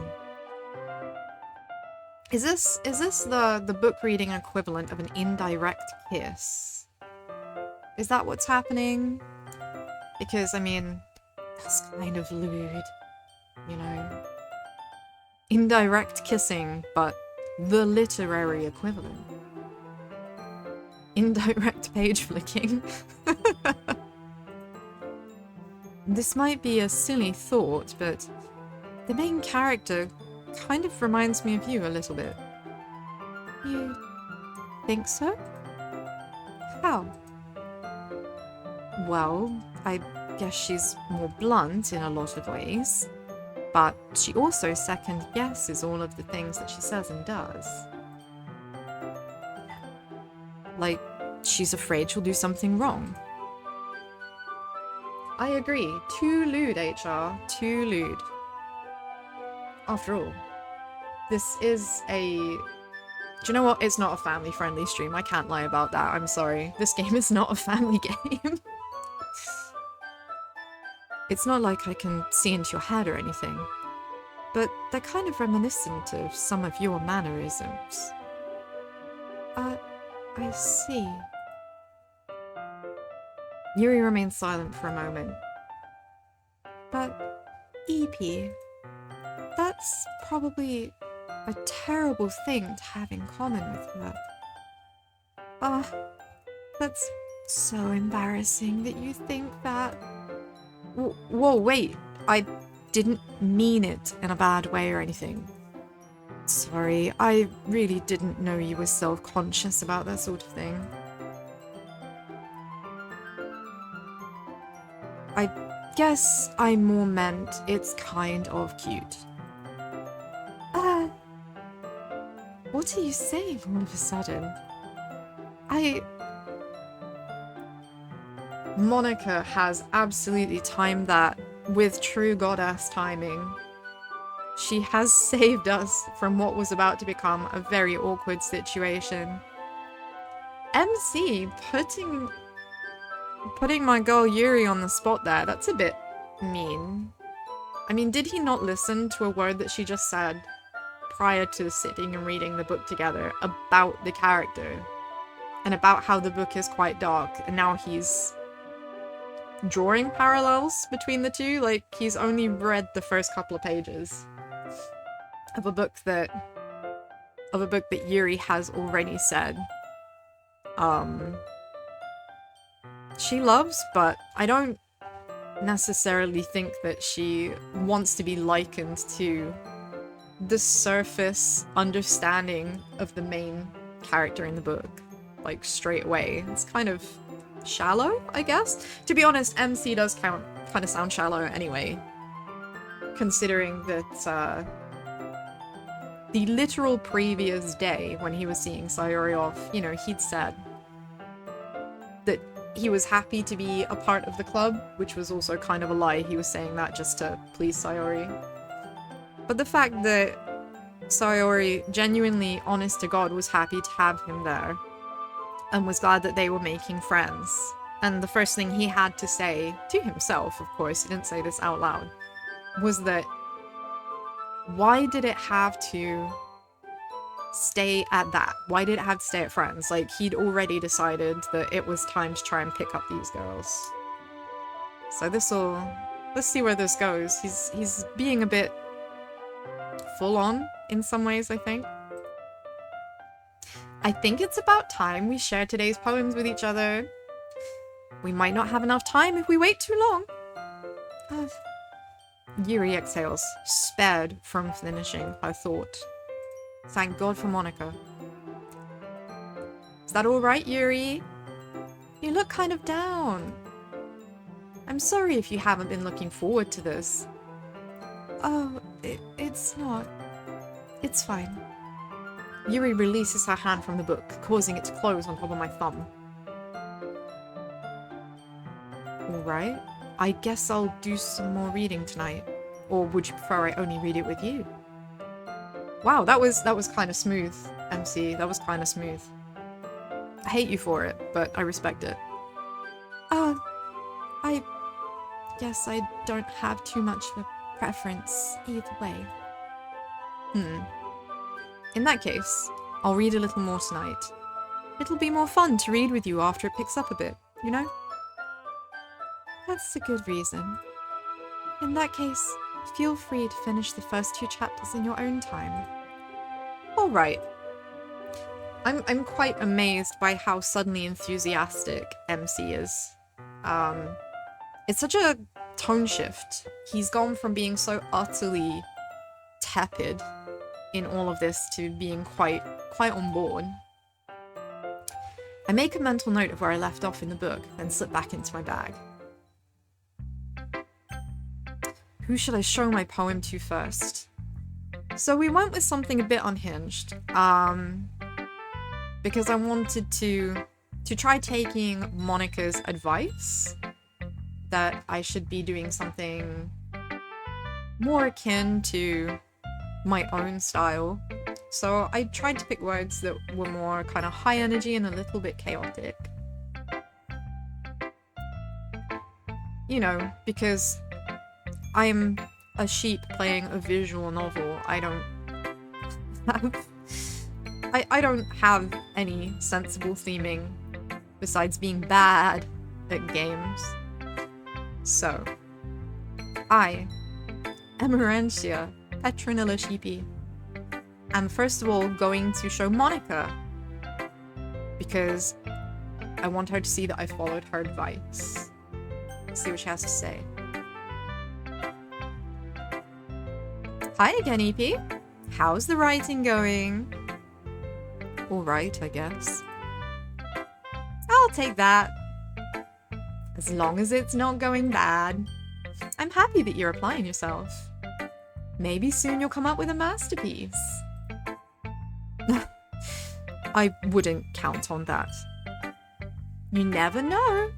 Is this the book reading equivalent of an indirect kiss? Is that what's happening? Because, I mean, that's kind of lewd, you know? Indirect kissing, but the literary equivalent. Indirect page flicking. This might be a silly thought, but the main character kind of reminds me of you a little bit. You think so? How? Well, I guess she's more blunt in a lot of ways, but she also second guesses all of the things that she says and does. Like, she's afraid she'll do something wrong. I agree. Too lewd, HR. Too lewd. After all, this is a... Do you know what? It's not a family-friendly stream. I can't lie about that. I'm sorry. This game is not a family game. It's not like I can see into your head or anything, but they're kind of reminiscent of some of your mannerisms. I see. Yuri remains silent for a moment. But, EP, that's probably a terrible thing to have in common with her. That's so embarrassing that you think that. Whoa, wait. I didn't mean it in a bad way or anything. Sorry, I really didn't know you were self-conscious about that sort of thing. I guess I more meant it's kind of cute. What are you saying all of a sudden? Monica has absolutely timed that with true goddess timing. She has saved us from what was about to become a very awkward situation. MC putting my girl Yuri on the spot there, that's a bit mean. I mean, did he not listen to a word that she just said prior to sitting and reading the book together about the character and about how the book is quite dark, and now he's drawing parallels between the two? Like, he's only read the first couple of pages of a book that Yuri has already said she loves, but I don't necessarily think that she wants to be likened to the surface understanding of the main character in the book, like, straight away. It's kind of shallow, I guess. To be honest, MC does kind of sound shallow anyway, considering that the literal previous day when he was seeing Sayori off, you know, he'd said that he was happy to be a part of the club, which was also kind of a lie. He was saying that just to please Sayori. But the fact that Sayori, genuinely honest to God, was happy to have him there and was glad that they were making friends. And the first thing he had to say, to himself of course, he didn't say this out loud, was that why did it have to stay at that? Why did it have to stay at friends? Like, he'd already decided that it was time to try and pick up these girls. So let's see where this goes. He's being a bit full on in some ways, I think. I think it's about time we share today's poems with each other. We might not have enough time if we wait too long. Yuri exhales, spared from finishing her thought. Thank God for Monica. Is that alright, Yuri? You look kind of down. I'm sorry if you haven't been looking forward to this. Oh, it's not. It's fine. Yuri releases her hand from the book, causing it to close on top of my thumb. Alright, I guess I'll do some more reading tonight. Or would you prefer I only read it with you? Wow, that was kind of smooth, MC. That was kind of smooth. I hate you for it, but I respect it. I guess I don't have too much of a preference either way. In that case, I'll read a little more tonight. It'll be more fun to read with you after it picks up a bit, you know? That's a good reason. In that case, feel free to finish the first 2 chapters in your own time. Alright. I'm quite amazed by how suddenly enthusiastic MC is. It's such a tone shift. He's gone from being so utterly tepid in all of this to being quite on board. I make a mental note of where I left off in the book, then slip back into my bag. Who should I show my poem to first? So we went with something a bit unhinged, because I wanted to try taking Monica's advice that I should be doing something more akin to my own style. So I tried to pick words that were more kind of high energy and a little bit chaotic. You know, because I'm a sheep playing a visual novel. I don't have any sensible theming besides being bad at games. So, I, Emerentia Petronilla Sheepie, am first of all going to show Monica because I want her to see that I followed her advice. See what she has to say. Hi again, EP. How's the writing going? Alright, I guess. I'll take that. As long as it's not going bad. I'm happy that you're applying yourself. Maybe soon you'll come up with a masterpiece. I wouldn't count on that. You never know.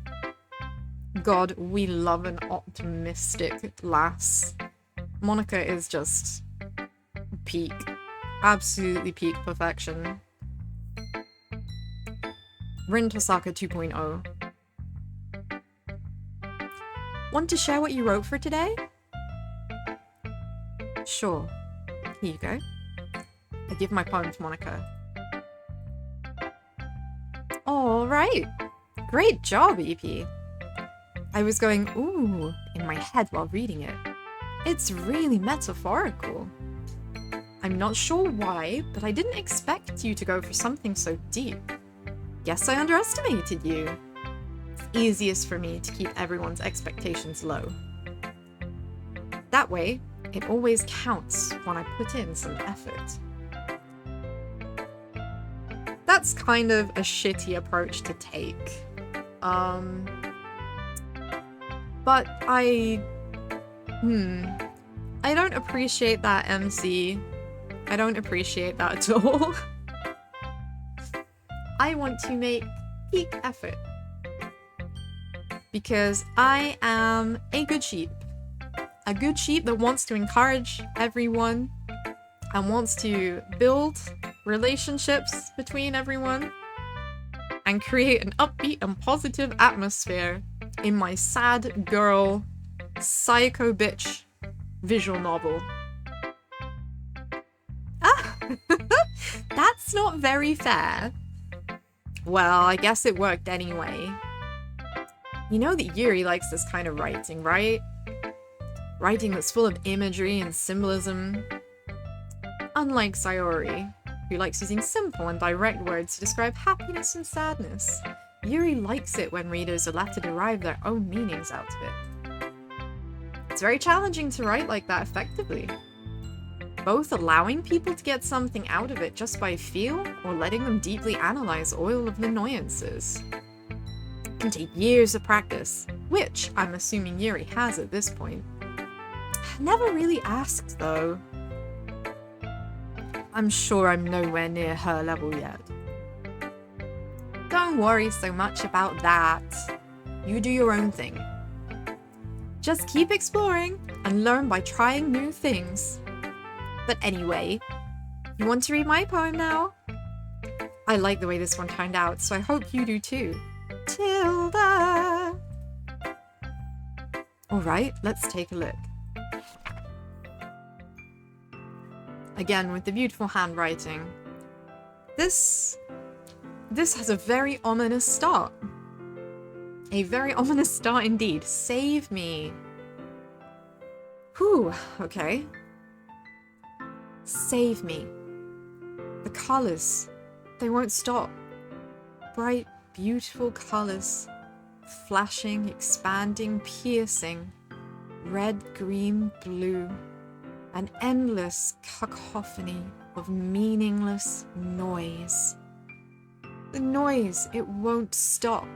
God, we love an optimistic lass. Monica is just peak. Absolutely peak perfection. Rin Tosaka 2.0. Want to share what you wrote for today? Sure. Here you go. I give my poem to Monica. Alright. Great job, EP. I was going, ooh, in my head while reading it. It's really metaphorical. I'm not sure why, but I didn't expect you to go for something so deep. Guess I underestimated you. It's easiest for me to keep everyone's expectations low. That way, it always counts when I put in some effort. That's kind of a shitty approach to take. But I don't appreciate that, MC. I don't appreciate that at all. I want to make peak effort. Because I am a good sheep. A good sheep that wants to encourage everyone and wants to build relationships between everyone and create an upbeat and positive atmosphere in my sad girl, psycho bitch visual novel. Ah! That's not very fair. Well, I guess it worked anyway. You know that Yuri likes this kind of writing, right? Writing that's full of imagery and symbolism. Unlike Sayori, who likes using simple and direct words to describe happiness and sadness, Yuri likes it when readers are left to derive their own meanings out of it. It's very challenging to write like that effectively. Both allowing people to get something out of it just by feel, or letting them deeply analyze all of the annoyances. It can take years of practice, which I'm assuming Yuri has at this point. Never really asked, though. I'm sure I'm nowhere near her level yet. Don't worry so much about that. You do your own thing. Just keep exploring and learn by trying new things. But anyway, you want to read my poem now? I like the way this one turned out, so I hope you do too. Tilda! Alright, let's take a look. Again, with the beautiful handwriting. This has a very ominous start. A very ominous start indeed. Save me. Whew, okay. Save me. The colours, they won't stop. Bright, beautiful colours. Flashing, expanding, piercing. Red, green, blue. An endless cacophony of meaningless noise. The noise, it won't stop.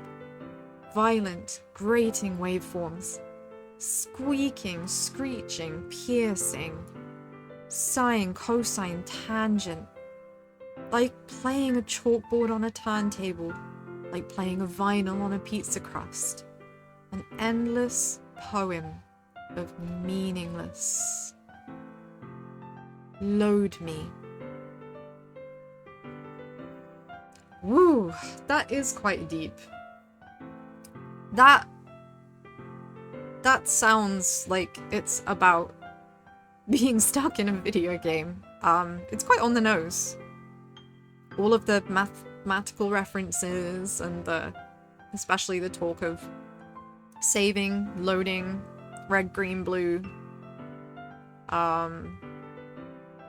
Violent, grating waveforms. Squeaking, screeching, piercing. Sine, cosine, tangent. Like playing a chalkboard on a turntable. Like playing a vinyl on a pizza crust. An endless poem of meaningless. Load me. Woo, that is quite deep. That sounds like it's about being stuck in a video game. It's quite on the nose. All of the mathematical references and especially the talk of saving, loading, red, green, blue.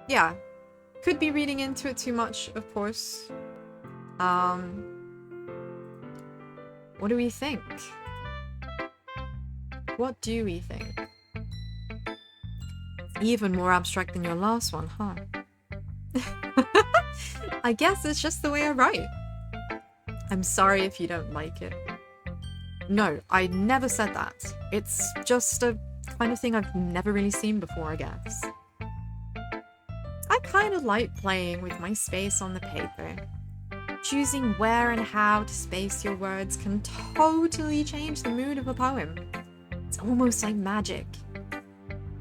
Yeah. Could be reading into it too much, of course. What do we think? What do we think? Even more abstract than your last one, huh? I guess it's just the way I write. I'm sorry if you don't like it. No, I never said that. It's just a kind of thing I've never really seen before, I guess. I kind of like playing with my space on the paper. Choosing where and how to space your words can totally change the mood of a poem. It's almost like magic.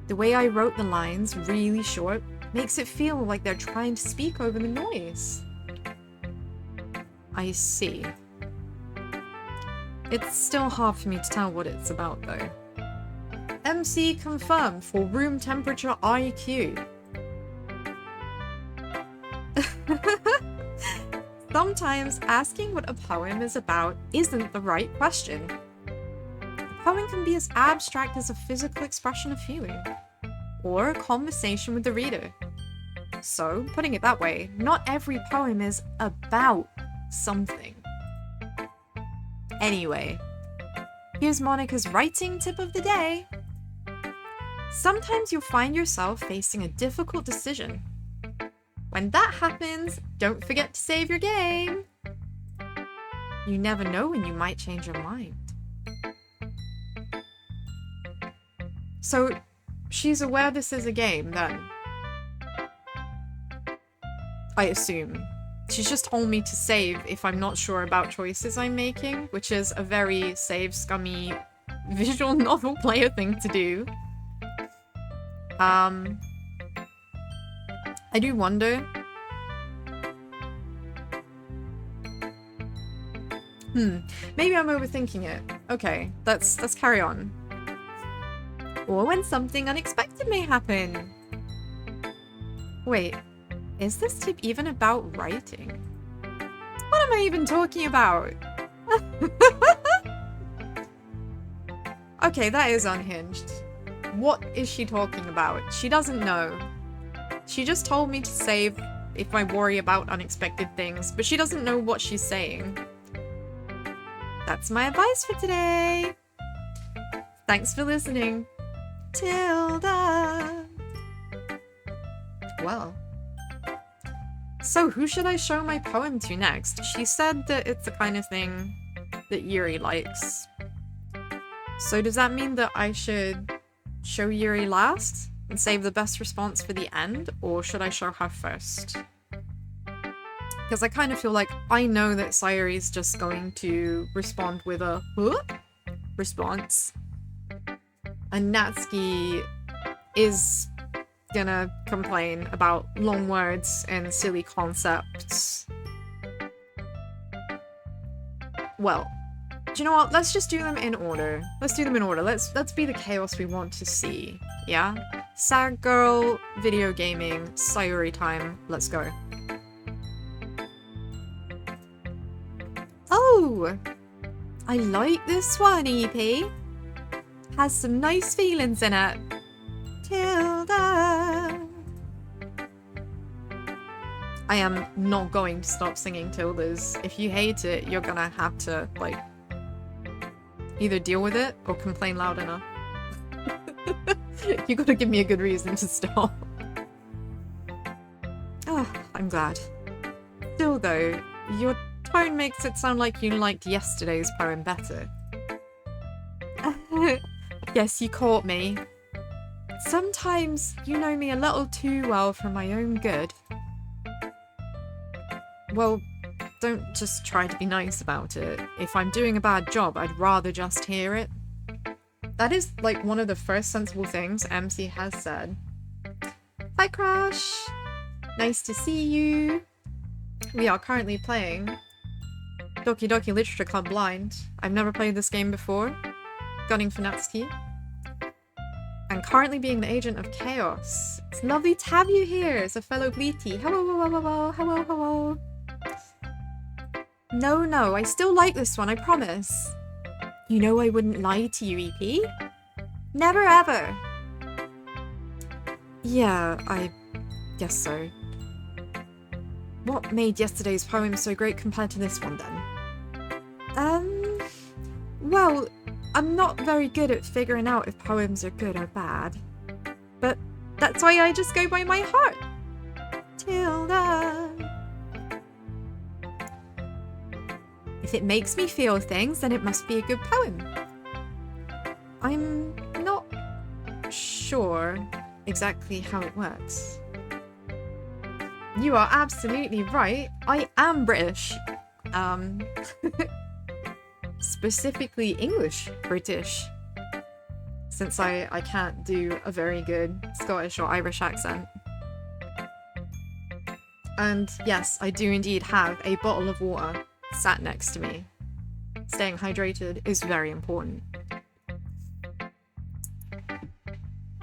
The way I wrote the lines, really short, makes it feel like they're trying to speak over the noise. I see. It's still hard for me to tell what it's about, though. MC confirmed for room temperature IQ. Sometimes asking what a poem is about isn't the right question. A poem can be as abstract as a physical expression of feeling, or a conversation with the reader. So, putting it that way, not every poem is about something. Anyway, here's Monica's writing tip of the day. Sometimes you'll find yourself facing a difficult decision. When that happens, don't forget to save your game. You never know when you might change your mind. So, she's aware this is a game, then? I assume. She's just told me to save if I'm not sure about choices I'm making, which is a very save scummy visual novel player thing to do. I do wonder. Maybe I'm overthinking it. Okay, let's carry on. Or when something unexpected may happen. Wait, is this tip even about writing? What am I even talking about? Okay, that is unhinged. What is she talking about? She doesn't know. She just told me to save if I worry about unexpected things, but she doesn't know what she's saying. That's my advice for today. Thanks for listening. Tilda. Well. So who should I show my poem to next? She said that it's the kind of thing that Yuri likes. So does that mean that I should show Yuri last and save the best response for the end? Or should I show her first? Because I kind of feel like I know that Sayori's just going to respond with a huh? Response. And Natsuki is gonna complain about long words and silly concepts. Well, do you know what? Let's just do them in order. Let's do them in order. Let's be the chaos we want to see. Yeah? Sad girl, video gaming, Sayori time. Let's go. Oh! I like this one, EP. Has some nice feelings in it. Tilda. I am not going to stop singing Tilda's. If you hate it, you're gonna have to, like, either deal with it or complain loud enough. You gotta give me a good reason to stop. Oh, I'm glad. Still though, your tone makes it sound like you liked yesterday's poem better. Yes, you caught me. Sometimes you know me a little too well for my own good. Well, don't just try to be nice about it. If I'm doing a bad job, I'd rather just hear it. That is, like, one of the first sensible things MC has said. Hi, Crush! Nice to see you! We are currently playing Doki Doki Literature Club Blind. I've never played this game before. Gunning for Natsuki. And currently being the agent of chaos. It's lovely to have you here as a fellow Bleety. Hello, hello, hello, hello, hello. No, I still like this one, I promise. You know I wouldn't lie to you, EP. Never ever. Yeah, I guess so. What made yesterday's poem so great compared to this one, then? Well, I'm not very good at figuring out if poems are good or bad. But that's why I just go by my heart. Tilda. If it makes me feel things, then it must be a good poem. I'm not sure exactly how it works. You are absolutely right. I am British. Specifically English British. Since I can't do a very good Scottish or Irish accent. And yes, I do indeed have a bottle of water sat next to me. Staying hydrated is very important.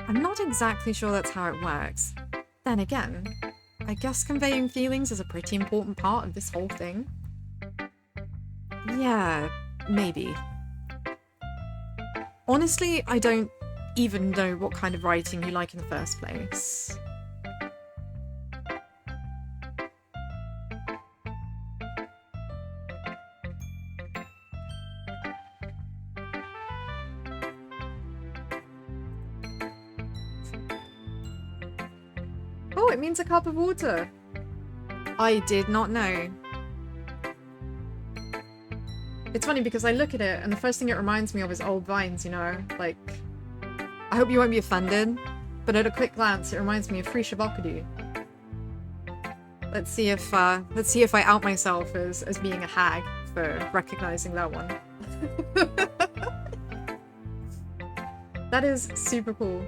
I'm not exactly sure that's how it works. Then again, I guess conveying feelings is a pretty important part of this whole thing. Yeah, maybe. Honestly, I don't even know what kind of writing you like in the first place. Oh, it means a cup of water. I did not know. It's funny because I look at it and the first thing it reminds me of is old vines, you know? Like, I hope you won't be offended, but at a quick glance it reminds me of Free Shabakadu. Let's see if I out myself as being a hag for recognizing that one. That is super cool.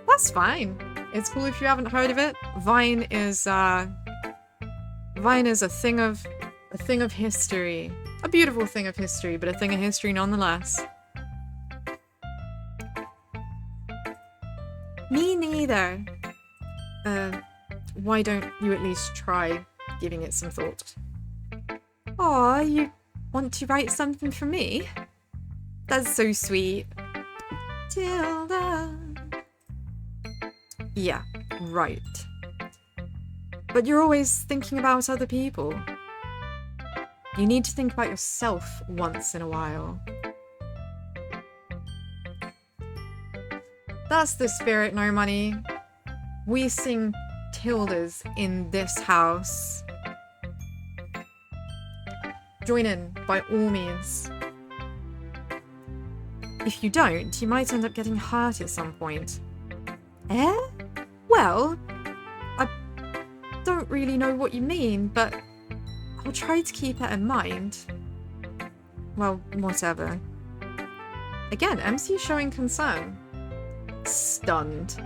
That's fine. It's cool if you haven't heard of it. Vine is a thing of history. A beautiful thing of history, but a thing of history nonetheless. Me neither. Why don't you at least try giving it some thought? Aw, you want to write something for me? That's so sweet. Tilda. Yeah, right. But you're always thinking about other people. You need to think about yourself once in a while. That's the spirit, no money. We sing tildes in this house. Join in, by all means. If you don't, you might end up getting hurt at some point. Eh? Well, I don't really know what you mean, but I'll try to keep it in mind. Well, whatever. Again, MC showing concern. Stunned.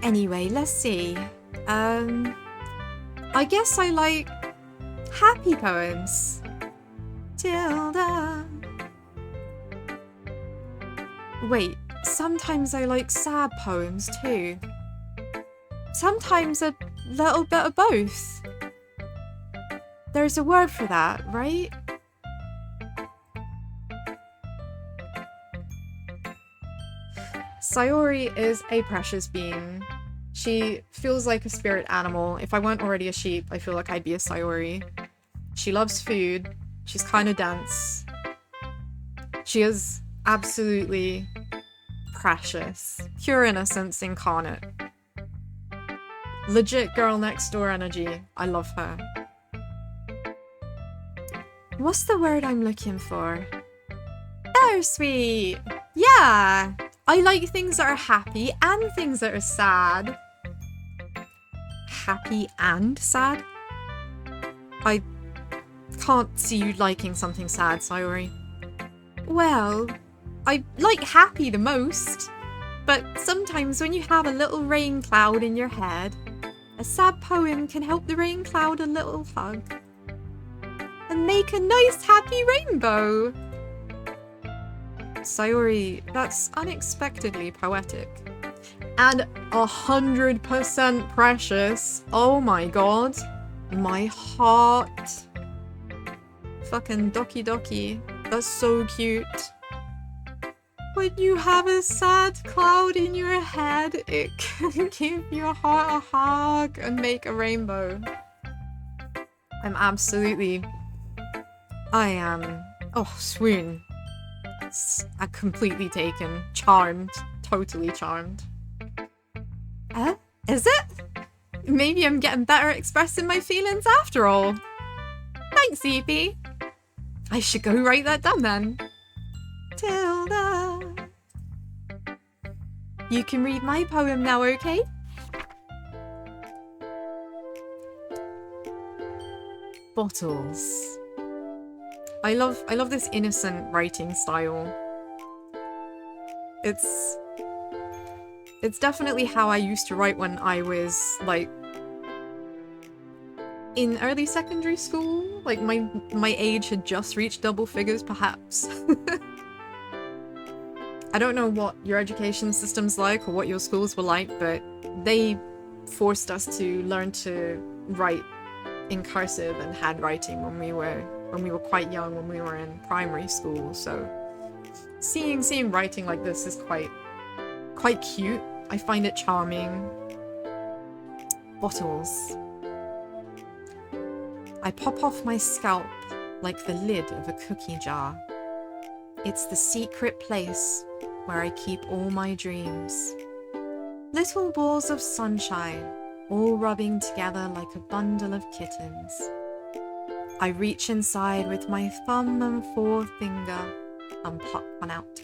Anyway, let's see. I guess I like happy poems. Tilda. Wait, sometimes I like sad poems too. Sometimes a little bit of both. There's a word for that, right? Sayori is a precious being. She feels like a spirit animal. If I weren't already a sheep, I feel like I'd be a Sayori. She loves food. She's kind of dense. She is absolutely precious. Pure innocence incarnate. Legit girl next door energy. I love her. What's the word I'm looking for? Bittersweet! Yeah! I like things that are happy and things that are sad. Happy and sad? I can't see you liking something sad, Sayori. Well, I like happy the most, but sometimes when you have a little rain cloud in your head, a sad poem can help the rain cloud a little hug and make a nice happy rainbow. Sayori, that's unexpectedly poetic. And 100% precious. Oh my god. My heart. Fucking Doki Doki. That's so cute. When you have a sad cloud in your head, it can give your heart a hug and make a rainbow. I am... Oh, swoon. I'm completely taken. Charmed. Totally charmed. Is it? Maybe I'm getting better at expressing my feelings after all. Thanks, Sheepie. I should go write that down then. Tilda. You can read my poem now, okay? Bottles. I love this innocent writing style. It's definitely how I used to write when I was, like, in early secondary school. Like, my age had just reached double figures, perhaps. I don't know what your education system's like or what your schools were like, but they forced us to learn to write in cursive and handwriting when we were quite young, when we were in primary school. So seeing writing like this is quite cute. I find it charming. Bottles. I pop off my scalp like the lid of a cookie jar. It's the secret place where I keep all my dreams. Little balls of sunshine, all rubbing together like a bundle of kittens. I reach inside with my thumb and forefinger and pluck one out.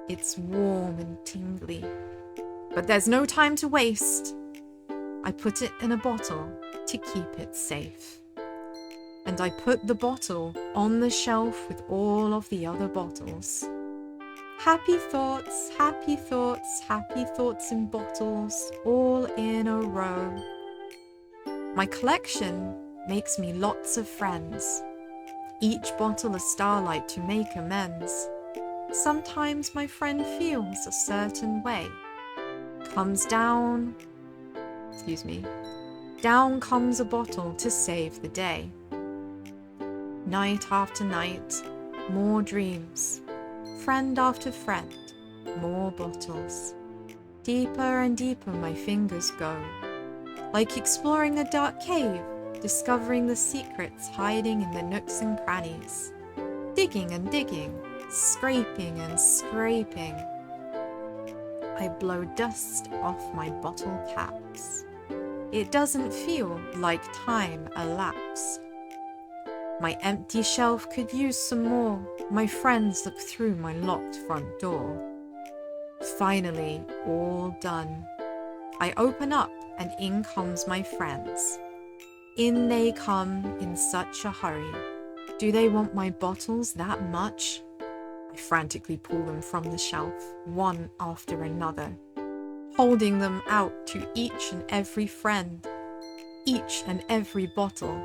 It's warm and tingly, but there's no time to waste. I put it in a bottle to keep it safe. And I put the bottle on the shelf with all of the other bottles. Happy thoughts, happy thoughts, happy thoughts in bottles, all in a row. My collection makes me lots of friends. Each bottle a starlight to make amends. Sometimes my friend feels a certain way. Comes down... Down comes a bottle to save the day. Night after night, more dreams. Friend after friend, more bottles. Deeper and deeper my fingers go. Like exploring a dark cave, discovering the secrets hiding in the nooks and crannies. Digging and digging, scraping and scraping. I blow dust off my bottle caps. It doesn't feel like time elapsed. My empty shelf could use some more. My friends look through my locked front door. Finally, all done. I open up and in comes my friends. In they come in such a hurry. Do they want my bottles that much? I frantically pull them from the shelf, one after another, holding them out to each and every friend, each and every bottle.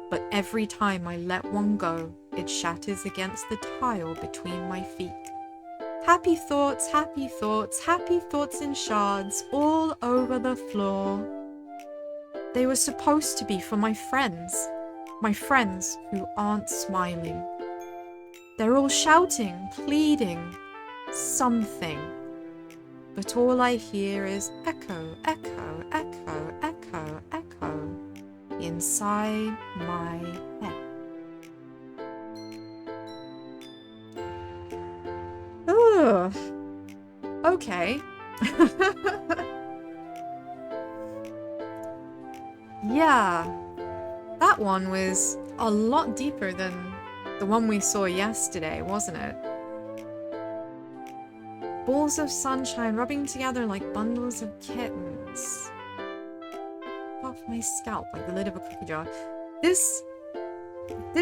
But every time I let one go, it shatters against the tile between my feet. Happy thoughts, happy thoughts, happy thoughts in shards all over the floor. They were supposed to be for my friends who aren't smiling. They're all shouting, pleading, something. But all I hear is echo, echo, echo, echo, echo inside my head. Ugh. Okay. Yeah, that one was a lot deeper than the one we saw yesterday, wasn't it? Balls of sunshine rubbing together like bundles of kittens. Off my scalp like the lid of a cookie jar. This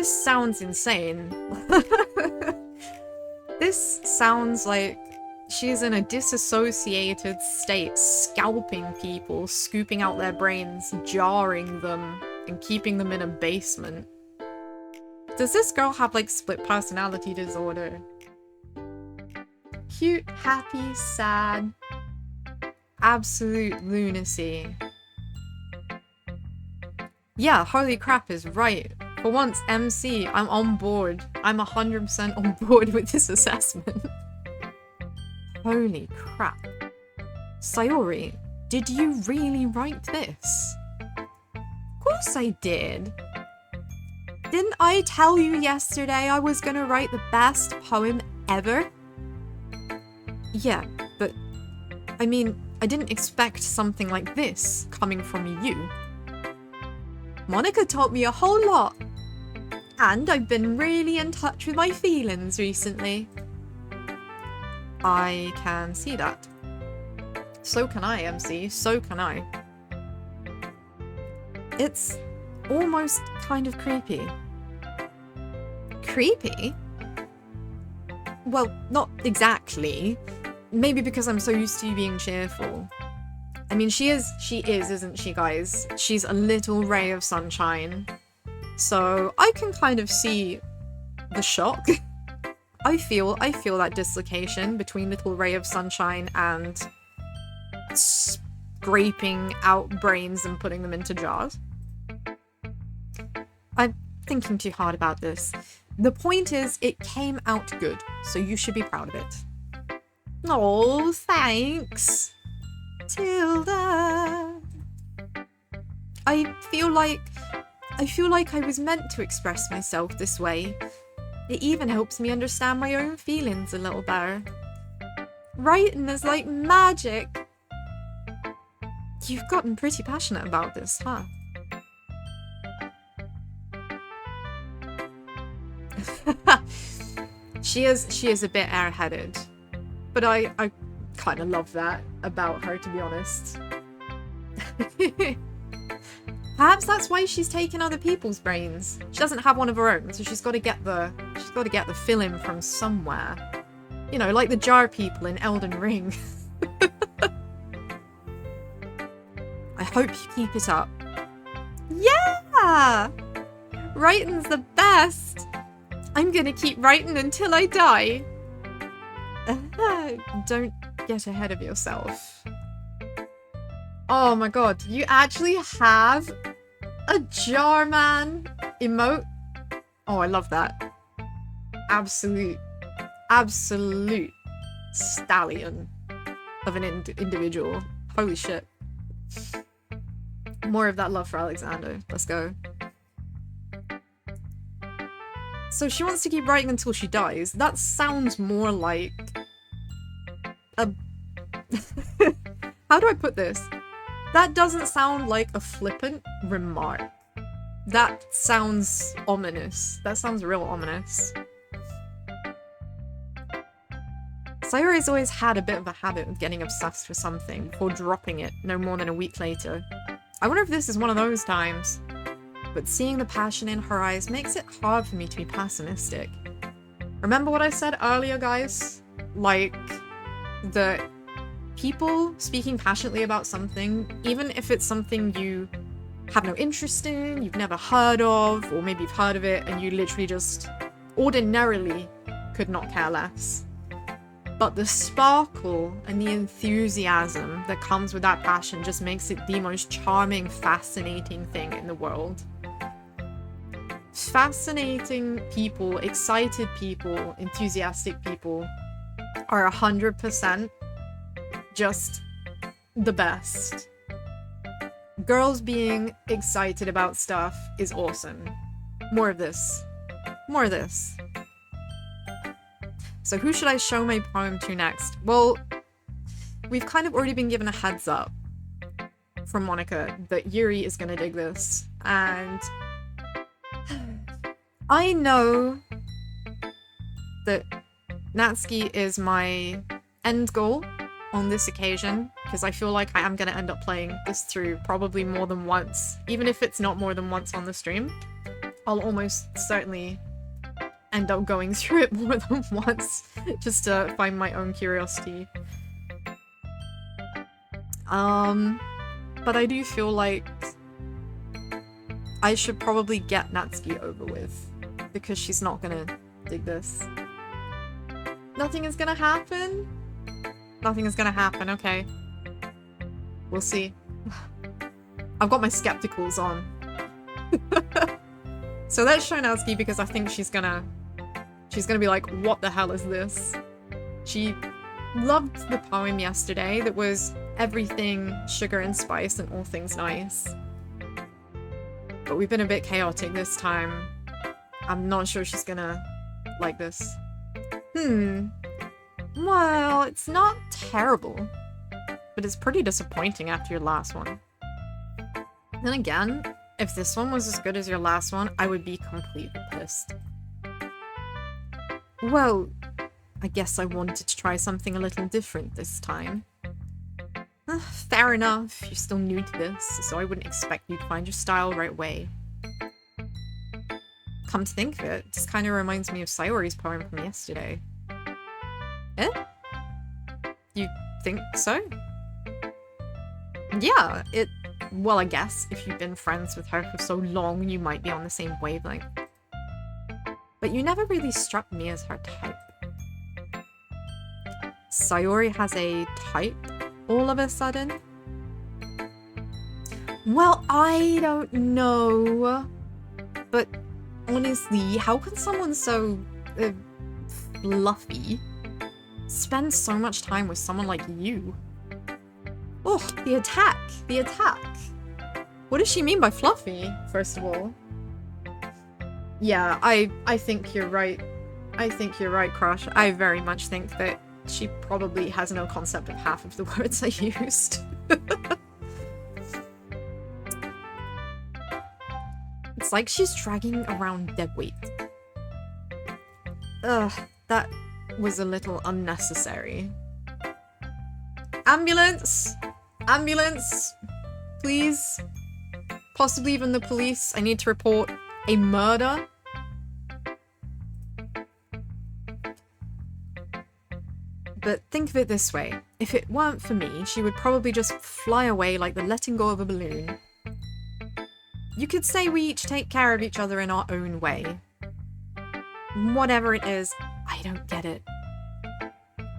sounds insane. This sounds like she's in a disassociated state, scalping people, scooping out their brains, jarring them, and keeping them in a basement. Does this girl have, like, split personality disorder? Cute, happy, sad. Absolute lunacy. Yeah, holy crap is right. For once, MC, I'm on board. I'm 100% on board with this assessment. Holy crap. Sayori, did you really write this? Of course I did. Didn't I tell you yesterday I was gonna write the best poem ever? Yeah, but I mean, I didn't expect something like this coming from you. Monica taught me a whole lot. And I've been really in touch with my feelings recently. I can see that. So can I, MC. So can I. It's almost kind of creepy. Creepy? Well, not exactly. Maybe because I'm so used to you being cheerful. I mean, she is, isn't she, guys? She's a little ray of sunshine. So I can kind of see the shock. I feel that dislocation between little ray of sunshine and scraping out brains and putting them into jars. I'm thinking too hard about this. The point is, it came out good, so you should be proud of it. Oh, thanks, Tilda. I feel like I was meant to express myself this way. It even helps me understand my own feelings a little better. Writing is like magic. You've gotten pretty passionate about this, huh? She is a bit airheaded. But I kind of love that about her, to be honest. Perhaps that's why she's taken other people's brains. She doesn't have one of her own, so she's got to get the fill-in from somewhere. You know, like the jar people in Elden Ring. I hope you keep it up. Yeah! Writing's the best! I'm gonna keep writing until I die. Don't get ahead of yourself. Oh my god, you actually have a jar man emote? Oh, I love that. Absolute stallion of an individual. Holy shit. More of that love for Alexander. Let's go. So she wants to keep writing until she dies. That sounds more like a How do I put this? That doesn't sound like a flippant remark. That sounds ominous. That sounds real ominous. Sayori's always had a bit of a habit of getting obsessed with something before dropping it no more than a week later. I wonder if this is one of those times. But seeing the passion in her eyes makes it hard for me to be pessimistic. Remember what I said earlier, guys? Like, that people speaking passionately about something, even if it's something you have no interest in, you've never heard of, or maybe you've heard of it and you literally just ordinarily could not care less. But the sparkle and the enthusiasm that comes with that passion just makes it the most charming, fascinating thing in the world. Fascinating people, excited people, enthusiastic people are 100% just the best. Girls being excited about stuff is awesome. More of this. More of this. So who should I show my poem to next? Well, we've kind of already been given a heads up from Monica that Yuri is gonna dig this, and I know that Natsuki is my end goal on this occasion, because I feel like I am gonna end up playing this through probably more than once. Even if it's not more than once on the stream, I'll almost certainly end up going through it more than once, just to find my own curiosity. But I do feel like I should probably get Natsuki over with, because she's not gonna dig this. Nothing is gonna happen? Nothing is gonna happen, okay. We'll see. I've got my skepticals on. So let's show Natsuki, because I think she's gonna be like, what the hell is this? She loved the poem yesterday that was everything sugar and spice and all things nice. But we've been a bit chaotic this time. I'm not sure she's gonna like this. Well, it's not terrible, but it's pretty disappointing after your last one. Then again, if this one was as good as your last one, I would be completely pissed. Well, I guess I wanted to try something a little different this time. Fair enough, you're still new to this, so I wouldn't expect you to find your style right away. Come to think of it, this kind of reminds me of Sayori's poem from yesterday. Eh? You think so? Yeah, well, I guess if you've been friends with her for so long, you might be on the same wavelength. But you never really struck me as her type. Sayori has a type all of a sudden? Well, I don't know. But honestly, how can someone so fluffy spend so much time with someone like you? Oh, the attack! The attack! What does she mean by fluffy, first of all? Yeah, I think you're right. I think you're right, Crush. I very much think that she probably has no concept of half of the words I used. It's like she's dragging around dead weight. Ugh, that was a little unnecessary. Ambulance! Ambulance! Please? Possibly even the police. I need to report a murder. But think of it this way. If it weren't for me, she would probably just fly away like the letting go of a balloon. You could say we each take care of each other in our own way. Whatever it is, I don't get it.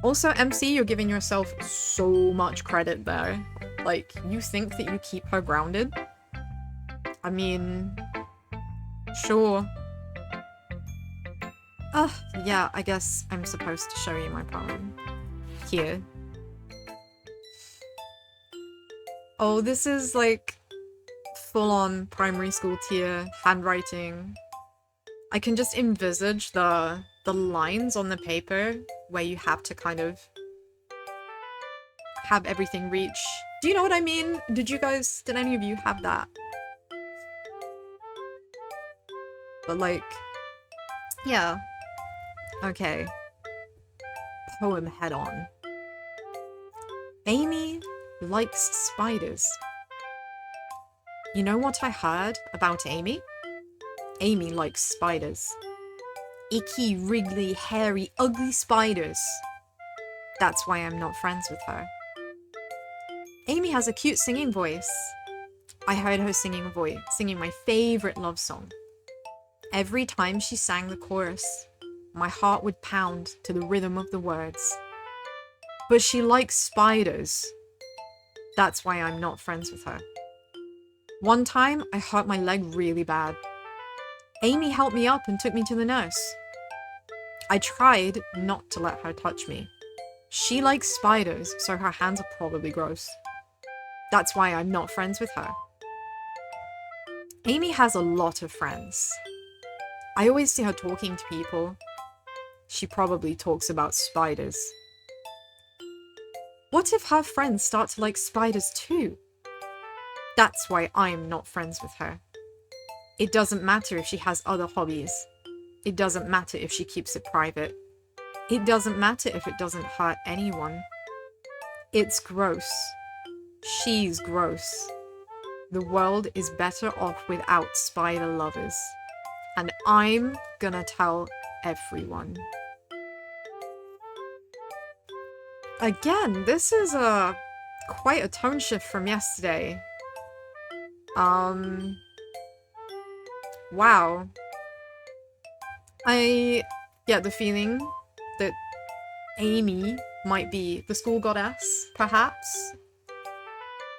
Also, MC, you're giving yourself so much credit there. Like, you think that you keep her grounded? I mean, sure. Yeah, I guess I'm supposed to show you my poem. Here. Oh, this is like full-on primary school tier handwriting. I can just envisage the lines on the paper where you have to kind of have everything reach. Do you know what I mean? Did any of you have that? But like, yeah. Okay. Poem head on. Amy likes spiders. You know what I heard about Amy? Amy likes spiders. Icky, wriggly, hairy, ugly spiders. That's why I'm not friends with her. Amy has a cute singing voice. I heard her singing my favorite love song. Every time she sang the chorus, my heart would pound to the rhythm of the words. But she likes spiders. That's why I'm not friends with her. One time, I hurt my leg really bad. Amy helped me up and took me to the nurse. I tried not to let her touch me. She likes spiders, so her hands are probably gross. That's why I'm not friends with her. Amy has a lot of friends. I always see her talking to people. She probably talks about spiders. What if her friends start to like spiders too? That's why I'm not friends with her. It doesn't matter if she has other hobbies. It doesn't matter if she keeps it private. It doesn't matter if it doesn't hurt anyone. It's gross. She's gross. The world is better off without spider lovers. And I'm gonna tell everyone. Again, this is quite a tone shift from yesterday. Wow. I get the feeling that Amy might be the school goddess, perhaps.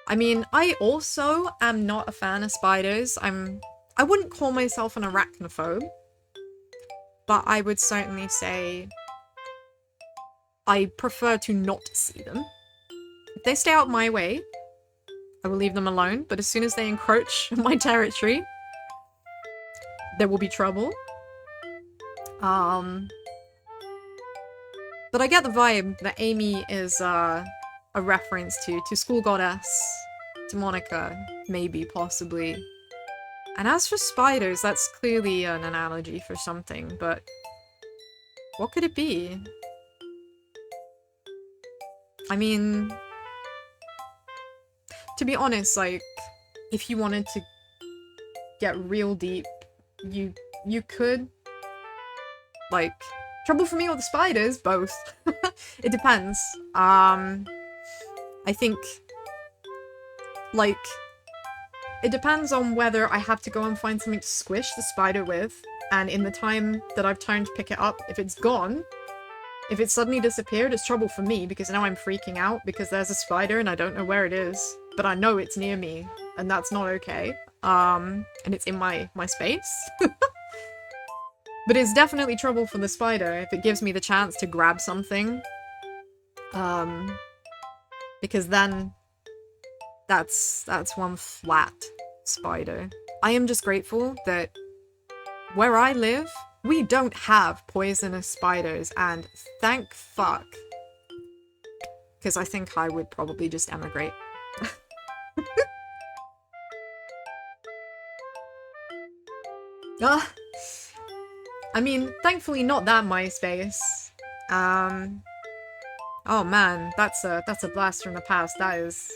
I mean, I also am not a fan of spiders. I wouldn't call myself an arachnophobe, but I would certainly say I prefer to not see them. If they stay out my way, I will leave them alone, but as soon as they encroach my territory, there will be trouble. But I get the vibe that Amy is a reference to School Goddess, to Monica, maybe, possibly. And as for spiders, that's clearly an analogy for something, but what could it be? I mean, to be honest, like, if you wanted to get real deep, you could, like, trouble for me or the spiders, both. It depends. I think, like, it depends on whether I have to go and find something to squish the spider with, and in the time that I've time to pick it up, if it's gone, if it suddenly disappeared, it's trouble for me, because now I'm freaking out because there's a spider and I don't know where it is, but I know it's near me, and that's not okay. And it's in my space. But it's definitely trouble for the spider if it gives me the chance to grab something. Because then that's one flat spider. I am just grateful that where I live, we don't have poisonous spiders, and thank fuck. Because I think I would probably just emigrate. I mean, thankfully not that MySpace. Oh man, that's a blast from the past, that is.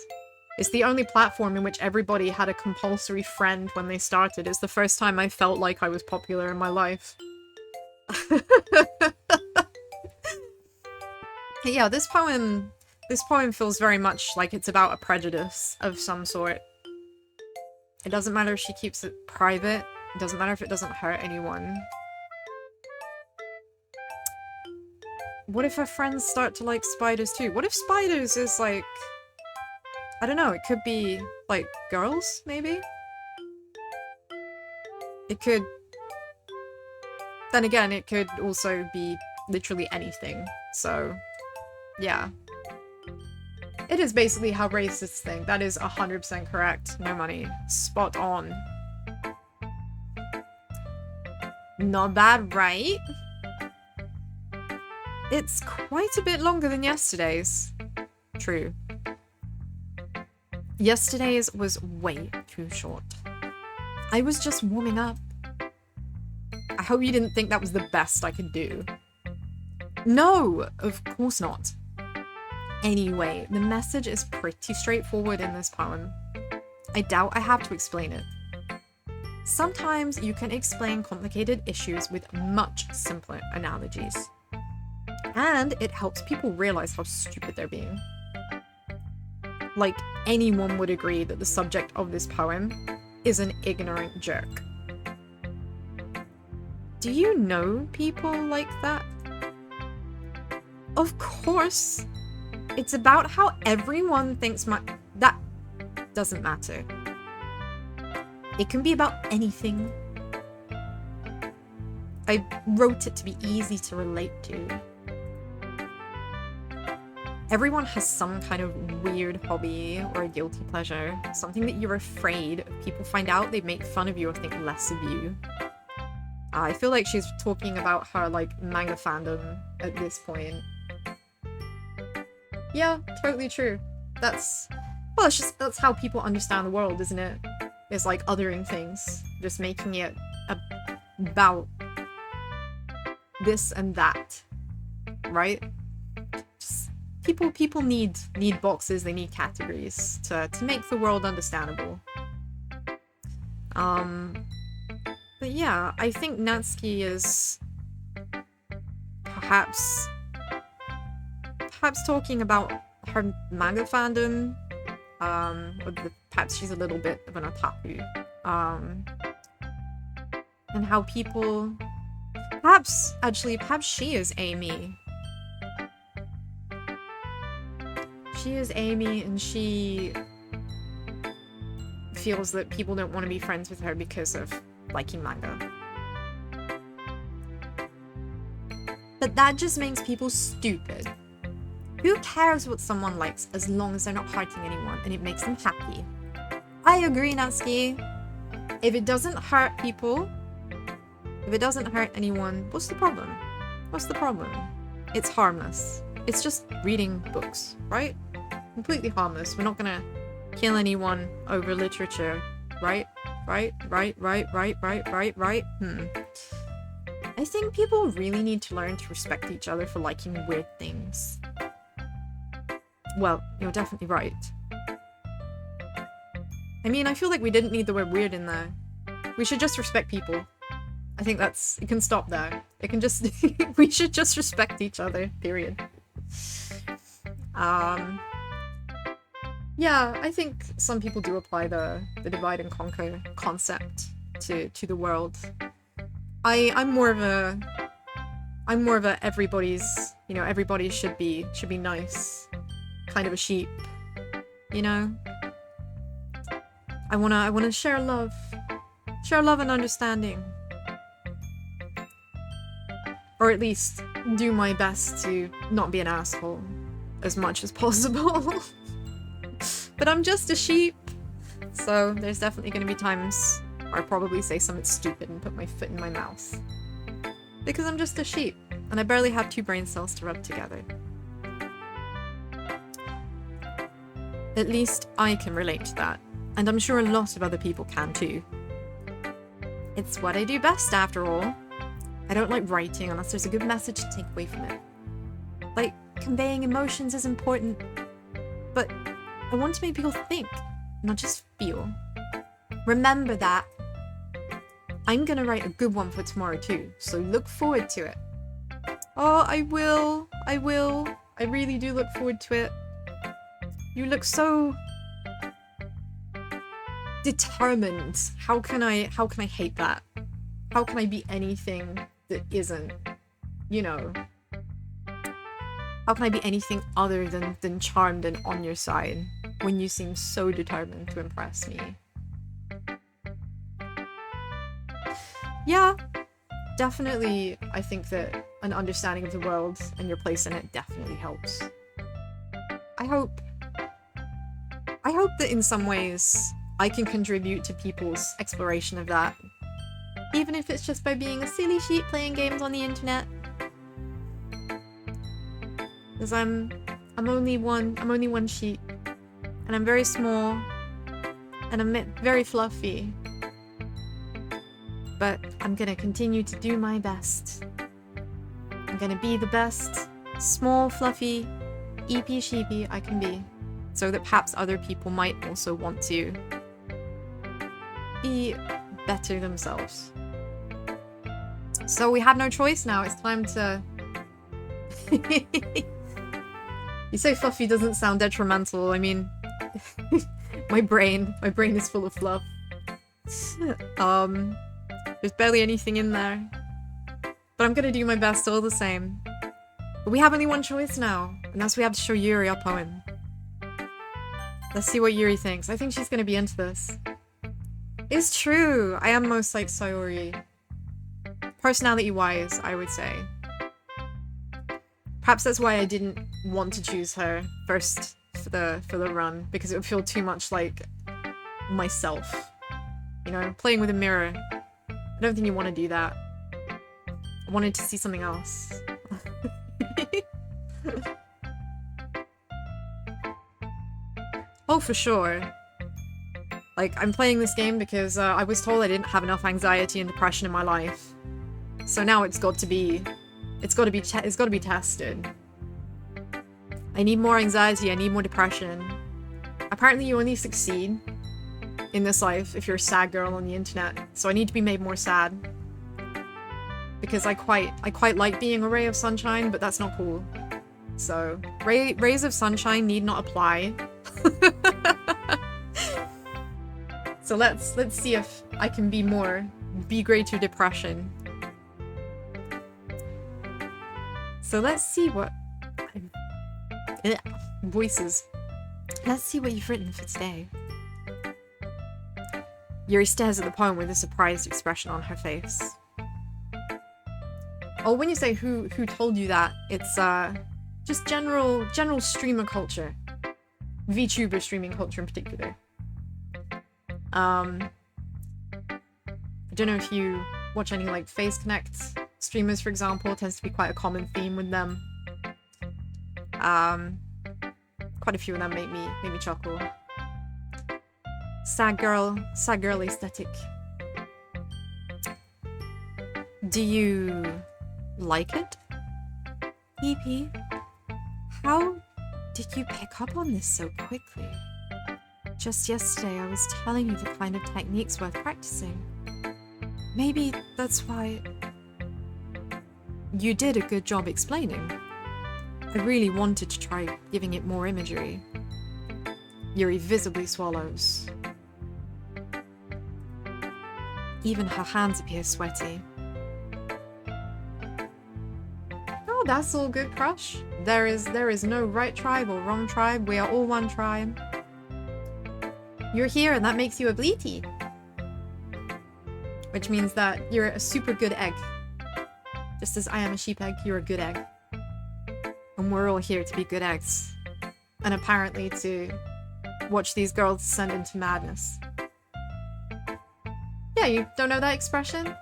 It's the only platform in which everybody had a compulsory friend when they started. It's the first time I felt like I was popular in my life. Yeah, this poem feels very much like it's about a prejudice of some sort. It doesn't matter if she keeps it private. It doesn't matter if it doesn't hurt anyone. What if her friends start to like spiders too? What if spiders is like... I don't know, it could be, like, girls, maybe? It could... Then again, it could also be literally anything, so... Yeah. It is basically how racists think. That is 100% correct. No money. Spot on. Not bad, right? It's quite a bit longer than yesterday's. True. Yesterday's was way too short. I was just warming up. I hope you didn't think that was the best I could do. No, of course not. Anyway, the message is pretty straightforward in this poem. I doubt I have to explain it. Sometimes you can explain complicated issues with much simpler analogies. And it helps people realize how stupid they're being. Like, anyone would agree that the subject of this poem is an ignorant jerk. Do you know people like that? Of course! It's about how everyone thinks that doesn't matter. It can be about anything. I wrote it to be easy to relate to. Everyone has some kind of weird hobby or a guilty pleasure, something that you're afraid if people find out they make fun of you or think less of you. I feel like she's talking about her, like, manga fandom at this point. Yeah, totally true. That's how people understand the world, isn't it? It's like othering things, just making it about this and that, right? Just people need boxes, they need categories to make the world understandable. But yeah, I think Natsuki is perhaps talking about her manga fandom, or perhaps she's a little bit of an otaku, and how people, perhaps she is Amy. She is Amy, and she feels that people don't want to be friends with her because of liking manga. But that just makes people stupid. Who cares what someone likes as long as they're not hurting anyone and it makes them happy? I agree, Natsuki. If it doesn't hurt people, if it doesn't hurt anyone, what's the problem? What's the problem? It's harmless. It's just reading books, right? Completely harmless. We're not gonna kill anyone over literature, right? Right? I think people really need to learn to respect each other for liking weird things. Well, you're definitely right. I mean, I feel like we didn't need the word weird in there. We should just respect people. I think it can stop there. It can just, we should just respect each other, period. Yeah, I think some people do apply the divide and conquer concept to the world. I'm more of a everybody's, everybody should be nice kind of a sheep, you know? I wanna share love and understanding. Or at least do my best to not be an asshole as much as possible. But I'm just a sheep, so there's definitely gonna be times where I probably say something stupid and put my foot in my mouth. Because I'm just a sheep, and I barely have 2 brain cells to rub together. At least I can relate to that, and I'm sure a lot of other people can too. It's what I do best, after all. I don't like writing unless there's a good message to take away from it. Like, conveying emotions is important, but I want to make people think, not just feel. Remember that. I'm gonna write a good one for tomorrow too, so look forward to it. Oh, I will. I really do look forward to it. You look so determined. How can I hate that? How can I be anything that isn't, how can I be anything other than charmed and on your side when you seem so determined to impress me? Yeah, definitely. I think that an understanding of the world and your place in it definitely helps. I hope that in some ways I can contribute to people's exploration of that. Even if it's just by being a silly sheep playing games on the internet. Because I'm only one sheep. And I'm very small. and I'm very fluffy. But I'm gonna continue to do my best. I'm gonna be the best small, fluffy, EP sheepie I can be, so that perhaps other people might also want to be better themselves. So we have no choice now, it's time to... You say fluffy doesn't sound detrimental, I mean... my brain is full of fluff. There's barely anything in there. But I'm gonna do my best all the same. But we have only one choice now, and that's we have to show Yuri our poem. Let's see what Yuri thinks. I think she's gonna be into this. It's true! I am most like Sayori. Personality-wise, I would say. Perhaps that's why I didn't want to choose her first for the run, because it would feel too much like myself. You know, playing with a mirror. I don't think you want to do that. I wanted to see something else. Oh, for sure. Like, I'm playing this game because I was told I didn't have enough anxiety and depression in my life. So now it's got to be tested. I need more anxiety, I need more depression. Apparently you only succeed in this life if you're a sad girl on the internet, so I need to be made more sad. Because I quite like being a ray of sunshine, but that's not cool. So, rays of sunshine need not apply. So let's see if I can be greater depression. So let's see what... voices. Let's see what you've written for today. Yuri stares at the poem with a surprised expression on her face. Oh, when you say who told you that, it's just general streamer culture. VTuber streaming culture in particular. I don't know if you watch any like Face Connect streamers, for example. It tends to be quite a common theme with them. Quite a few of them make me chuckle. Sad girl aesthetic. Do you like it? EP? How did you pick up on this so quickly? Just yesterday I was telling you the kind of techniques worth practicing. Maybe that's why... You did a good job explaining. I really wanted to try giving it more imagery. Yuri visibly swallows. Even her hands appear sweaty. Oh, that's all good, crush. There is no right tribe or wrong tribe. We are all one tribe. You're here and that makes you a bleaty. Which means that you're a super good egg. Just as I am a sheep egg, you're a good egg. And we're all here to be good eggs. And apparently to watch these girls descend into madness. Yeah, you don't know that expression?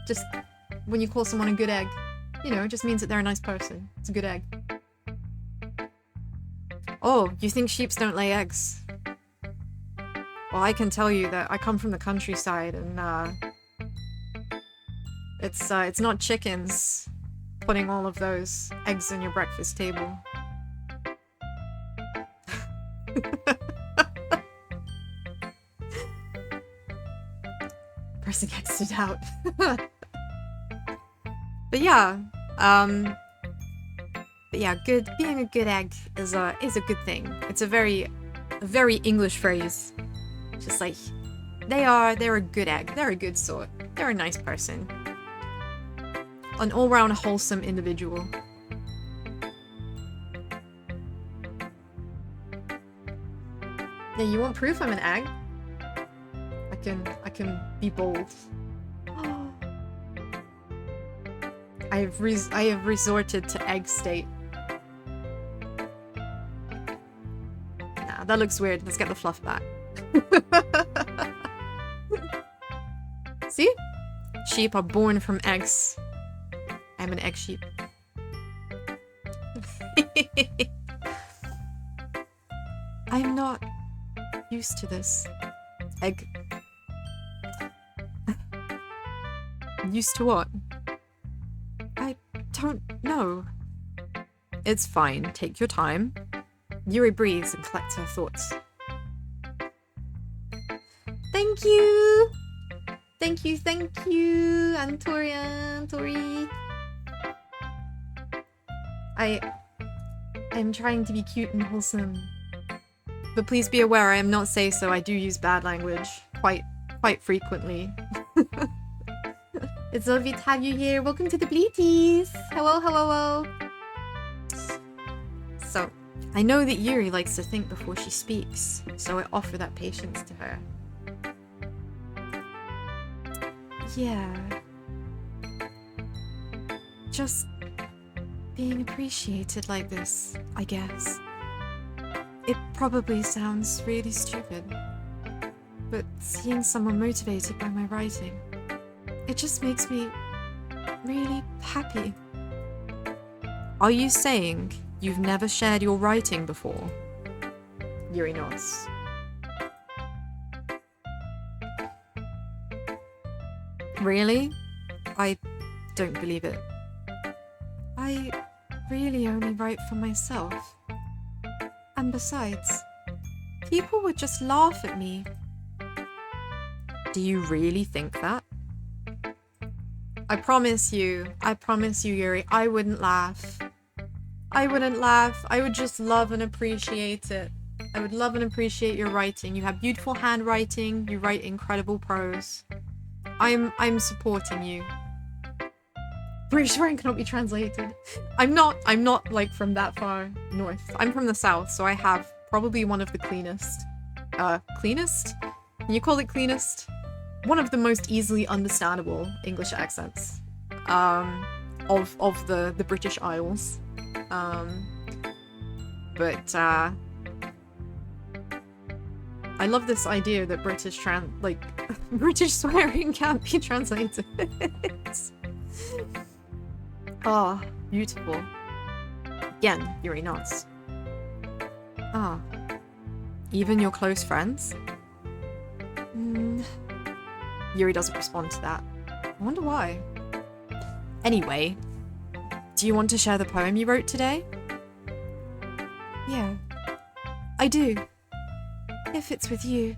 Just when you call someone a good egg, you know, it just means that they're a nice person. It's a good egg. Oh, you think sheeps don't lay eggs? Well, I can tell you that I come from the countryside and it's not chickens putting all of those eggs on your breakfast table. Pressing X to doubt. But yeah, being a good egg is a good thing. It's a very English phrase. Just like, they're a good egg. They're a good sort. They're a nice person. An all-round wholesome individual. Yeah, you want proof I'm an egg? I can be bold. I have resorted to egg state. Nah, that looks weird. Let's get the fluff back. See? Sheep are born from eggs. I'm an egg sheep. I'm not used to this. Used to what? I don't know. It's fine. Take your time. Yuri breathes and collects her thoughts. Thank you! Thank you, Antori. I'm trying to be cute and wholesome. But please be aware I am not say so. I do use bad language quite frequently. It's lovely to have you here. Welcome to the Bleaties. Hello. So, I know that Yuri likes to think before she speaks, so I offer that patience to her. Yeah. Just being appreciated like this, I guess. It probably sounds really stupid, but seeing someone motivated by my writing, it just makes me really happy. Are you saying you've never shared your writing before? Yuri nods. Really? I don't believe it. I really only write for myself. And besides, people would just laugh at me. Do you really think that? I promise you, Yuri, I wouldn't laugh. I would just love and appreciate it. I would love and appreciate your writing. You have beautiful handwriting, you write incredible prose. I'm supporting you. British swearing cannot be translated. I'm not like from that far north. I'm from the south, so I have probably one of the cleanest. Cleanest? Can you call it cleanest? One of the most easily understandable English accents. Of the British Isles. I love this idea that British swearing can't be translated. Ah, beautiful. Again, Yuri nods. Ah. Even your close friends? Yuri doesn't respond to that. I wonder why. Anyway, do you want to share the poem you wrote today? Yeah, I do. If it's with you.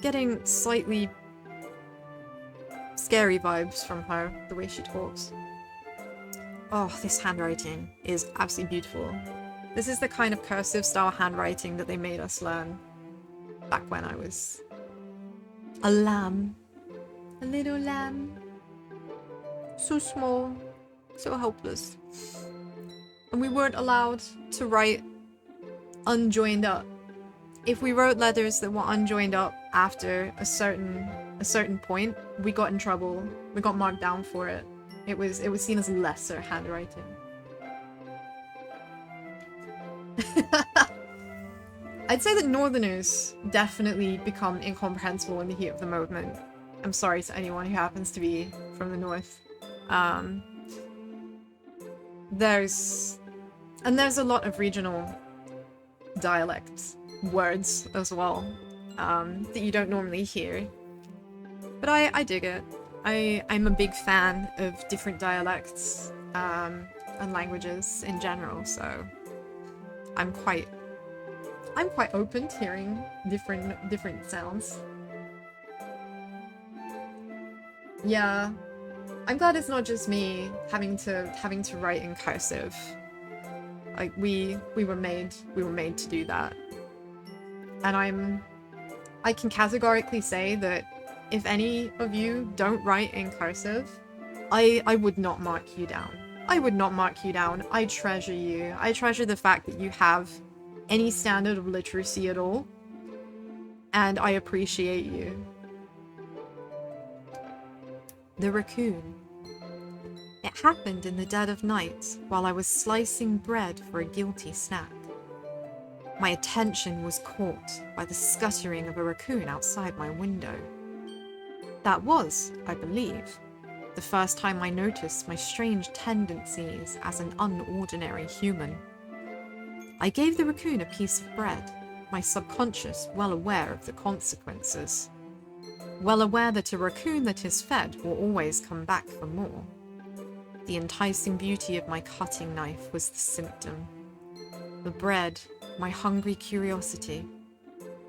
Getting slightly scary vibes from her, the way she talks. Oh, this handwriting is absolutely beautiful. This is the kind of cursive style handwriting that they made us learn back when I was a lamb. A little lamb. So small, so helpless. And we weren't allowed to write unjoined up. If we wrote letters that were unjoined up after a certain point, we got in trouble. We got marked down for it. It was seen as lesser handwriting. I'd say that Northerners definitely become incomprehensible in the heat of the moment. I'm sorry to anyone who happens to be from the North. There's a lot of regional dialect words as well that you don't normally hear. But I dig it. I'm a big fan of different dialects and languages in general, so I'm quite open to hearing different sounds. Yeah, I'm glad it's not just me having to write in cursive. Like we were made to do that, and I can categorically say that if any of you don't write in cursive, I would not mark you down. I would not mark you down. I treasure you. I treasure the fact that you have any standard of literacy at all, and I appreciate you. The raccoon. It happened in the dead of night while I was slicing bread for a guilty snack. My attention was caught by the scuttering of a raccoon outside my window. That was, I believe, the first time I noticed my strange tendencies as an unordinary human. I gave the raccoon a piece of bread, my subconscious well aware of the consequences. Well aware that a raccoon that is fed will always come back for more. The enticing beauty of my cutting knife was the symptom. The bread, my hungry curiosity.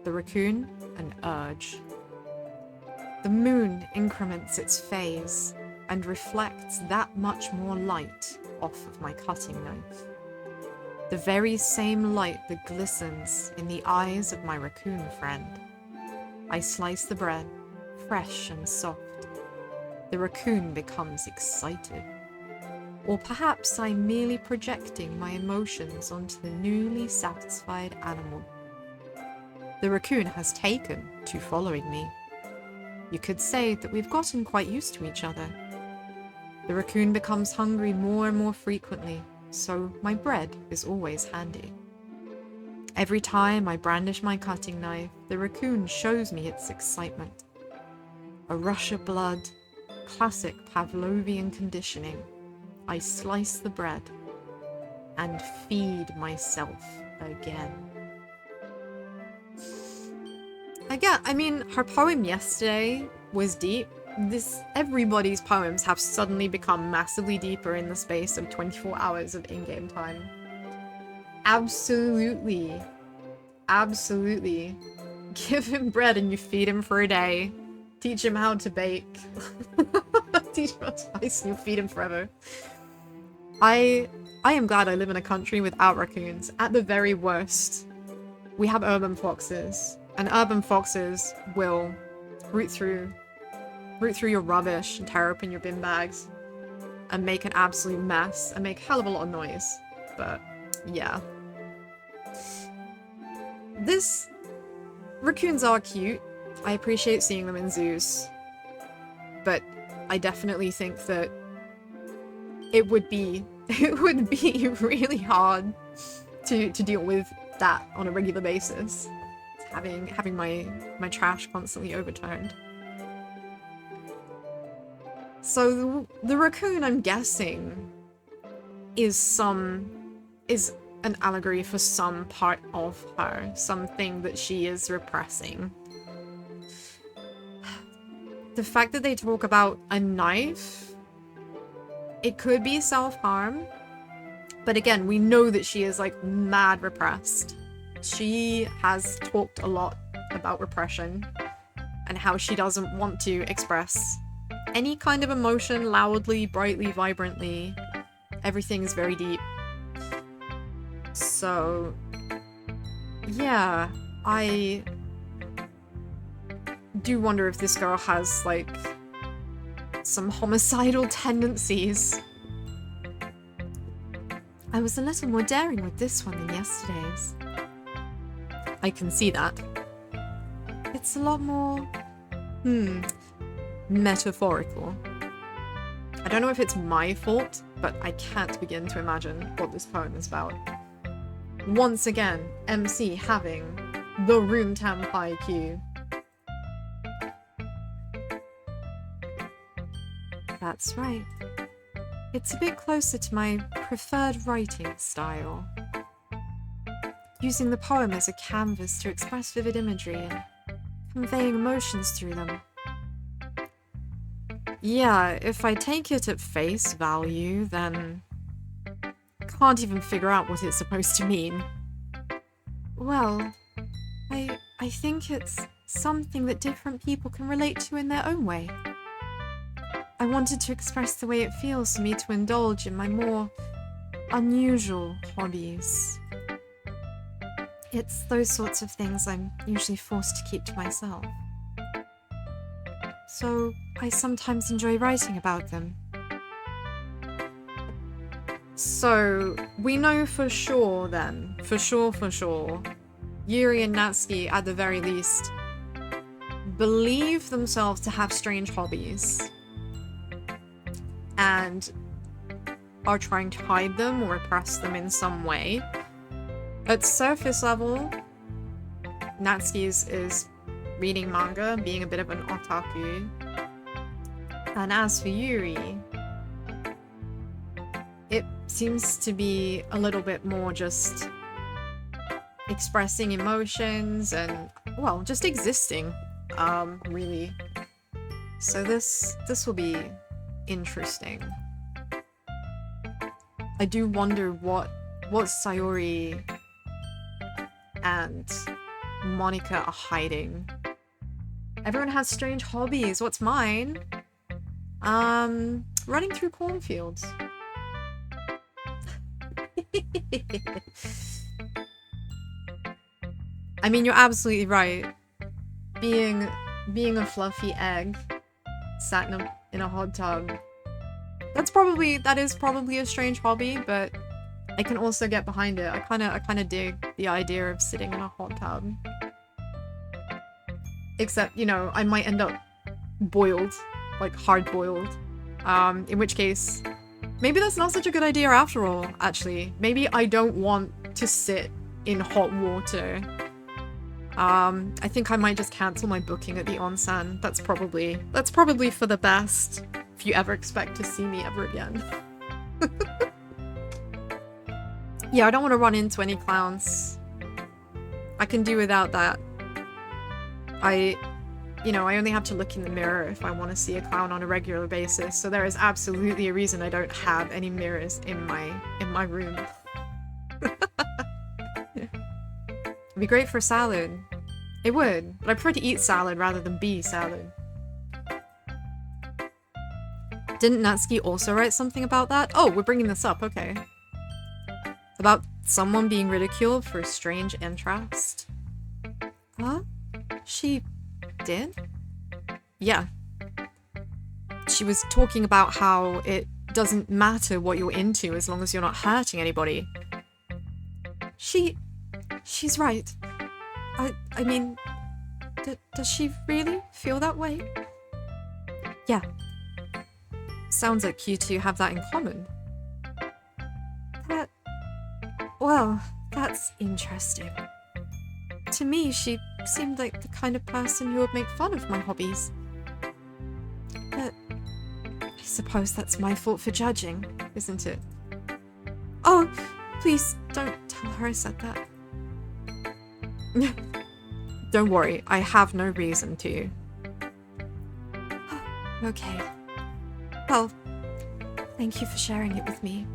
The raccoon, an urge. The moon increments its phase and reflects that much more light off of my cutting knife. The very same light that glistens in the eyes of my raccoon friend. I slice the bread, fresh and soft. The raccoon becomes excited. Or perhaps I'm merely projecting my emotions onto the newly satisfied animal. The raccoon has taken to following me. You could say that we've gotten quite used to each other. The raccoon becomes hungry more and more frequently, so my bread is always handy. Every time I brandish my cutting knife, the raccoon shows me its excitement. A rush of blood, classic Pavlovian conditioning. I slice the bread and feed myself again. Again, I mean, her poem yesterday was deep. Everybody's poems have suddenly become massively deeper in the space of 24 hours of in-game time. Absolutely. Absolutely. Give him bread and you feed him for a day. Teach him how to bake. Teach him how to spice and you'll feed him forever. I am glad I live in a country without raccoons. At the very worst, we have urban foxes. And urban foxes will root through your rubbish and tear open your bin bags and make an absolute mess and make a hell of a lot of noise. But yeah. Raccoons are cute. I appreciate seeing them in zoos. But I definitely think that it would be really hard to deal with that on a regular basis. Having my trash constantly overturned. So the raccoon, I'm guessing, is an allegory for some part of her, something that she is repressing. The fact that they talk about a knife, it could be self-harm, but again, we know that she is like mad repressed. She has talked a lot about repression and how she doesn't want to express any kind of emotion loudly, brightly, vibrantly. Everything is very deep. So, yeah, I do wonder if this girl has, like, some homicidal tendencies. I was a little more daring with this one than yesterday's. I can see that. It's a lot more, metaphorical. I don't know if it's my fault, but I can't begin to imagine what this poem is about. Once again, MC having the room temp IQ. That's right. It's a bit closer to my preferred writing style. Using the poem as a canvas to express vivid imagery and conveying emotions through them. Yeah, if I take it at face value, then can't even figure out what it's supposed to mean. Well, I think it's something that different people can relate to in their own way. I wanted to express the way it feels for me to indulge in my more unusual hobbies. It's those sorts of things I'm usually forced to keep to myself. So I sometimes enjoy writing about them. So we know for sure then, for sure, Yuri and Natsuki at the very least believe themselves to have strange hobbies and are trying to hide them or repress them in some way. At surface level, Natsuki's is reading manga, being a bit of an otaku. And as for Yuri, it seems to be a little bit more just expressing emotions and, well, just existing, really. So this will be interesting. I do wonder what Sayori and Monika are hiding. Everyone has strange hobbies. What's mine? Running through cornfields. I mean, you're absolutely right. Being a fluffy egg sat in a hot tub. That is probably a strange hobby, but I can also get behind it. I kinda dig the idea of sitting in a hot tub. Except, you know, I might end up boiled, like hard boiled. In which case, maybe that's not such a good idea after all, actually. Maybe I don't want to sit in hot water. I think I might just cancel my booking at the onsen. That's probably for the best, if you ever expect to see me ever again. Yeah, I don't want to run into any clowns. I can do without that. I only have to look in the mirror if I want to see a clown on a regular basis, so there is absolutely a reason I don't have any mirrors in my room. It'd be great for salad. It would, but I prefer to eat salad rather than be salad. Didn't Natsuki also write something about that? Oh, we're bringing this up, okay. About someone being ridiculed for strange interest? Huh? She did? Yeah. She was talking about how it doesn't matter what you're into as long as you're not hurting anybody. She's right. I mean, does she really feel that way? Yeah. Sounds like you two have that in common. Well, that's interesting. To me, she seemed like the kind of person who would make fun of my hobbies. But I suppose that's my fault for judging, isn't it? Oh, please don't tell her I said that. Don't worry, I have no reason to. Okay. Well, thank you for sharing it with me.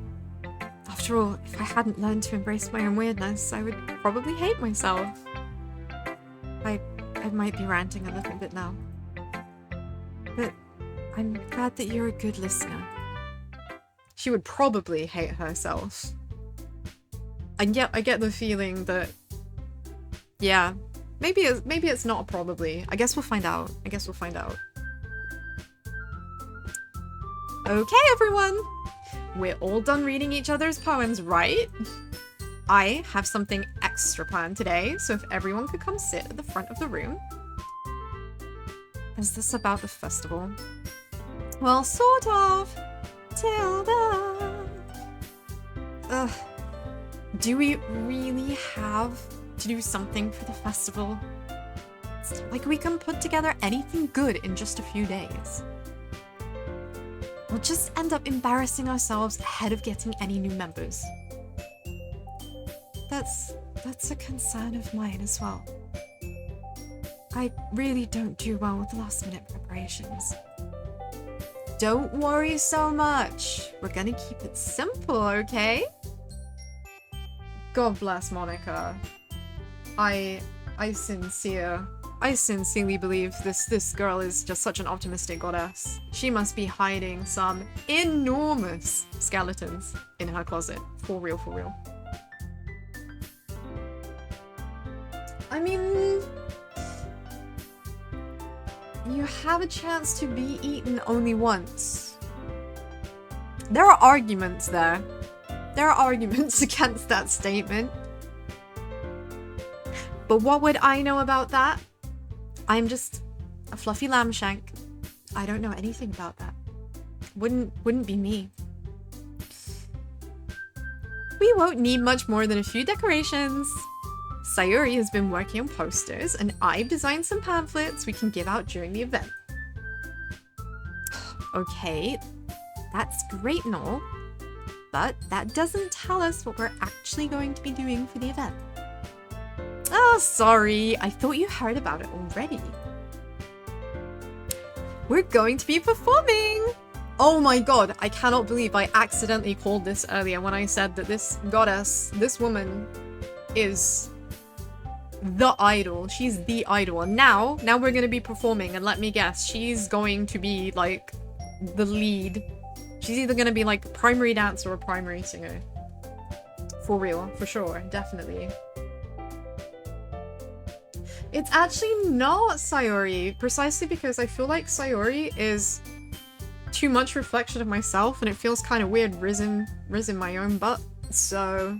After all, if I hadn't learned to embrace my own weirdness, I would probably hate myself. I might be ranting a little bit now. But I'm glad that you're a good listener. She would probably hate herself. And yet I get the feeling that, yeah, maybe it's not a probably. I guess we'll find out. Okay, everyone! We're all done reading each other's poems, right? I have something extra planned today, so if everyone could come sit at the front of the room. Is this about the festival? Well, sort of. Tilda. Ugh. Do we really have to do something for the festival? It's not like we can put together anything good in just a few days. We'll just end up embarrassing ourselves ahead of getting any new members. That's a concern of mine as well. I really don't do well with last-minute preparations. Don't worry so much. We're gonna keep it simple, okay? God bless Monika. I sincerely believe this girl is just such an optimistic goddess. She must be hiding some enormous skeletons in her closet. For real, for real. I mean, you have a chance to be eaten only once. There are arguments there. There are arguments against that statement. But what would I know about that? I'm just a fluffy lamb shank. I don't know anything about that. Wouldn't be me. We won't need much more than a few decorations. Sayori has been working on posters, and I've designed some pamphlets we can give out during the event. Okay, that's great and all, but that doesn't tell us what we're actually going to be doing for the event. Oh, sorry. I thought you heard about it already. We're going to be performing! Oh my god, I cannot believe I accidentally called this earlier when I said that this goddess, this woman, is the idol. She's the idol. And now we're gonna be performing, and let me guess, she's going to be, like, the lead. She's either gonna be, like, primary dancer or primary singer. For real, for sure, definitely. It's actually not Sayori, precisely because I feel like Sayori is too much reflection of myself, and it feels kind of weird rizz in my own butt. So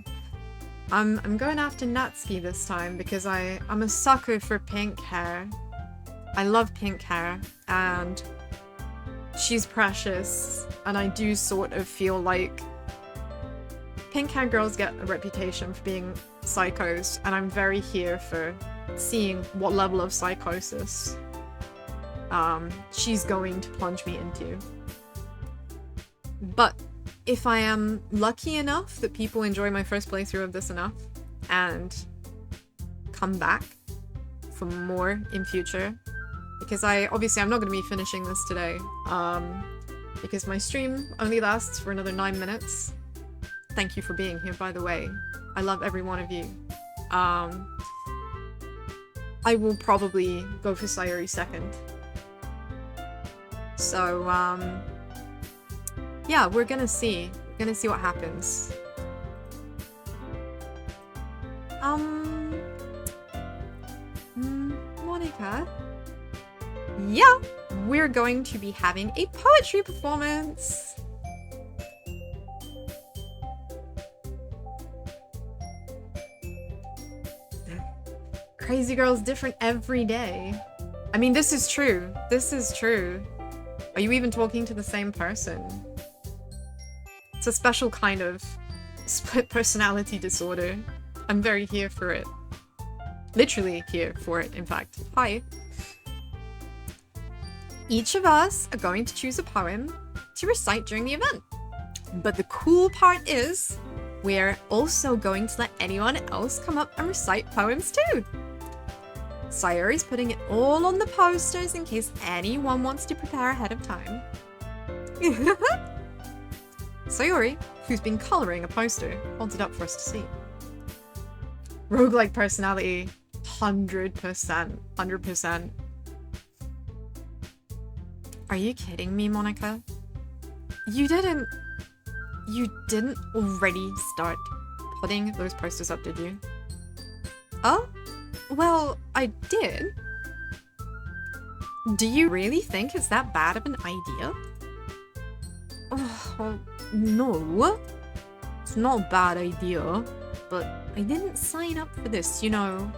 I'm going after Natsuki this time because I'm a sucker for pink hair. I love pink hair, and she's precious, and I do sort of feel like pink hair girls get a reputation for being psychos, and I'm very here for seeing what level of psychosis she's going to plunge me into. But if I am lucky enough that people enjoy my first playthrough of this enough and come back for more in future, because obviously I'm not going to be finishing this today, because my stream only lasts for another 9 minutes. Thank you for being here, by the way. I love every one of you. I will probably go for Sayori second. So, yeah, we're gonna see. We're gonna see what happens. Monica? Yeah, we're going to be having a poetry performance! Crazy girl's different every day. I mean, this is true. This is true. Are you even talking to the same person? It's a special kind of split personality disorder. I'm very here for it. Literally here for it, in fact. Hi. Each of us are going to choose a poem to recite during the event. But the cool part is, we're also going to let anyone else come up and recite poems too. Sayori's putting it all on the posters in case anyone wants to prepare ahead of time. Sayori, who's been colouring a poster, holds it up for us to see. Roguelike personality, 100%. 100%. Are you kidding me, Monica? You didn't already start putting those posters up, did you? Oh? Well, I did. Do you really think it's that bad of an idea? Oh, no. It's not a bad idea, but I didn't sign up for this, you know.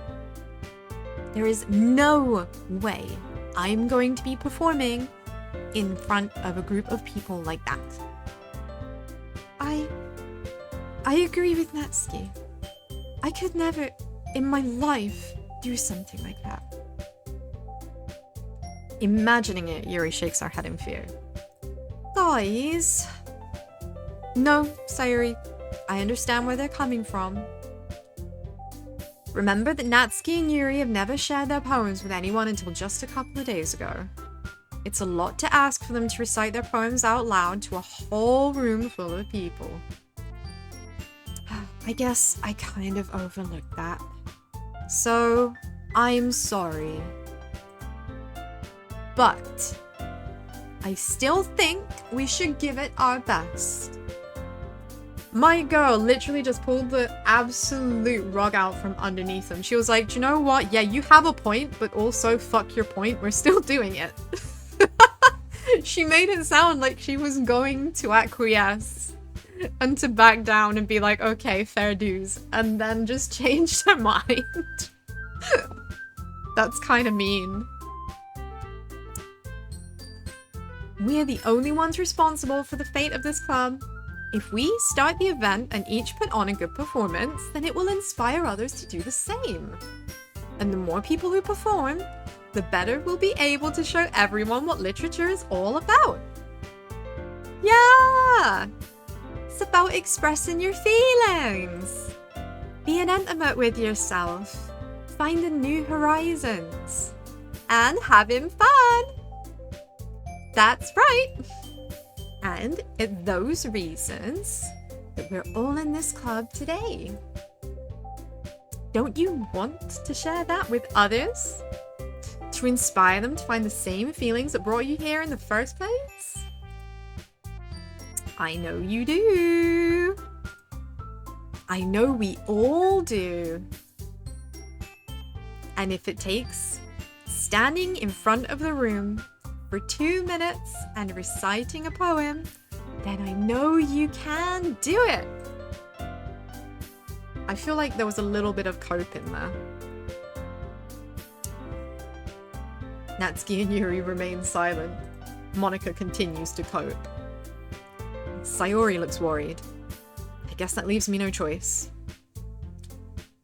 There is no way I'm going to be performing in front of a group of people like that. I agree with Natsuki. I could never in my life do something like that. Imagining it, Yuri shakes her head in fear. Guys. No, Sayori. I understand where they're coming from. Remember that Natsuki and Yuri have never shared their poems with anyone until just a couple of days ago. It's a lot to ask for them to recite their poems out loud to a whole room full of people. I guess I kind of overlooked that. So, I'm sorry. But I still think we should give it our best. My girl literally just pulled the absolute rug out from underneath them. She was like, do you know what? Yeah, you have a point, but also fuck your point. We're still doing it. She made it sound like she was going to acquiesce and to back down and be like, okay, fair dues, and then just changed her mind. That's kind of mean. We're the only ones responsible for the fate of this club. If we start the event and each put on a good performance, then it will inspire others to do the same. And the more people who perform, the better we'll be able to show everyone what literature is all about. Yeah! It's about expressing your feelings. Being intimate with yourself. finding new horizons and having fun. That's right. And it's those reasons that we're all in this club today. Don't you want to share that with others? To inspire them to find the same feelings that brought you here in the first place? I know you do. I know we all do. And if it takes standing in front of the room for 2 minutes and reciting a poem, then I know you can do it. I feel like there was a little bit of cope in there. Natsuki and Yuri remain silent. Monika continues to cope. Sayori looks worried. I guess that leaves me no choice.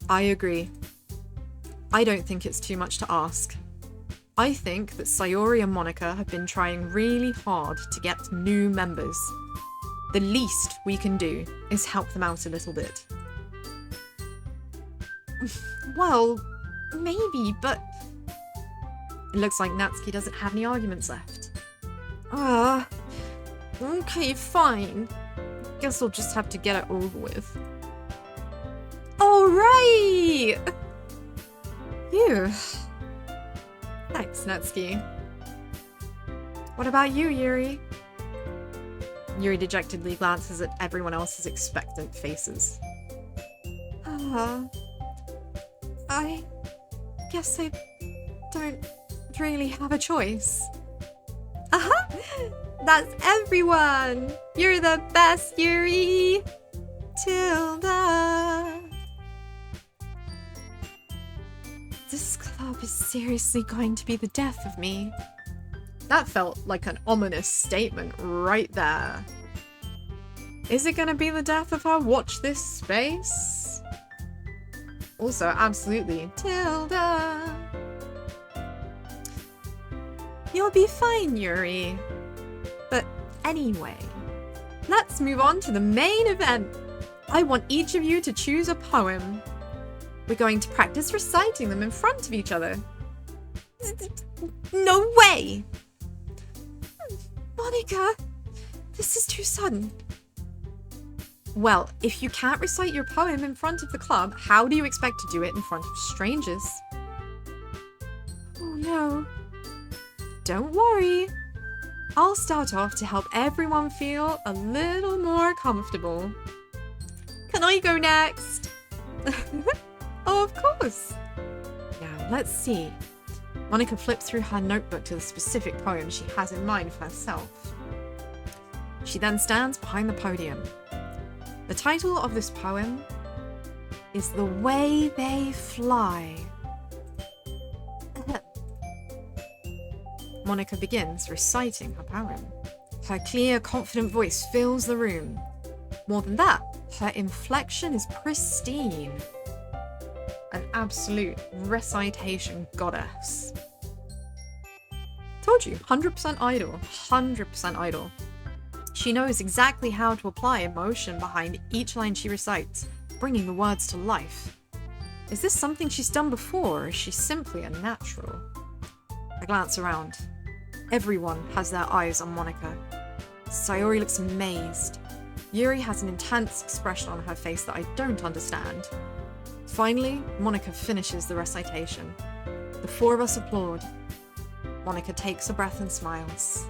I agree. I don't think it's too much to ask. I think that Sayori and Monika have been trying really hard to get new members. The least we can do is help them out a little bit. Well, maybe, but... It looks like Natsuki doesn't have any arguments left. Okay, fine. Guess I'll just have to get it over with. Alright! Phew. Thanks, Natsuki. What about you, Yuri? Yuri dejectedly glances at everyone else's expectant faces. I guess I don't really have a choice. That's everyone! You're the best, Yuri! Tilda! This club is seriously going to be the death of me. That felt like an ominous statement right there. Is it gonna be the death of her? Watch this space. Also, absolutely, Tilda. You'll be fine, Yuri. But anyway, let's move on to the main event. I want each of you to choose a poem. We're going to practice reciting them in front of each other. No way! Monika, this is too sudden. Well, if you can't recite your poem in front of the club, how do you expect to do it in front of strangers? Oh no. Don't worry. I'll start off to help everyone feel a little more comfortable. Can I go next? Oh, of course. Now, let's see. Monika flips through her notebook to the specific poem she has in mind for herself. She then stands behind the podium. The title of this poem is The Way They Fly. Monika begins reciting her poem. Her clear, confident voice fills the room. More than that, her inflection is pristine. An absolute recitation goddess. Told you, 100% idol. 100% idol. She knows exactly how to apply emotion behind each line she recites, bringing the words to life. Is this something she's done before, or is she simply a natural? I glance around. Everyone has their eyes on Monika. Sayori looks amazed. Yuri has an intense expression on her face that I don't understand. Finally, Monika finishes the recitation. The four of us applaud. Monika takes a breath and smiles.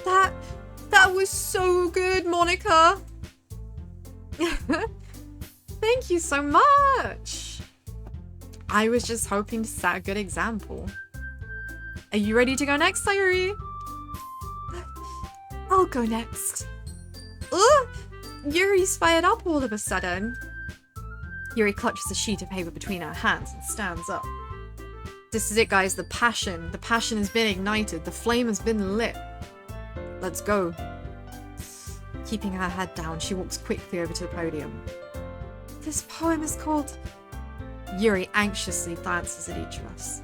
That was so good, Monika! Thank you so much! I was just hoping to set a good example. Are you ready to go next, Sayori? I'll go next. Ugh! Yuri's fired up all of a sudden. Yuri clutches a sheet of paper between her hands and stands up. This is it, guys. The passion. The passion has been ignited. The flame has been lit. Let's go. Keeping her head down, she walks quickly over to the podium. This poem is called... Yuri anxiously glances at each of us.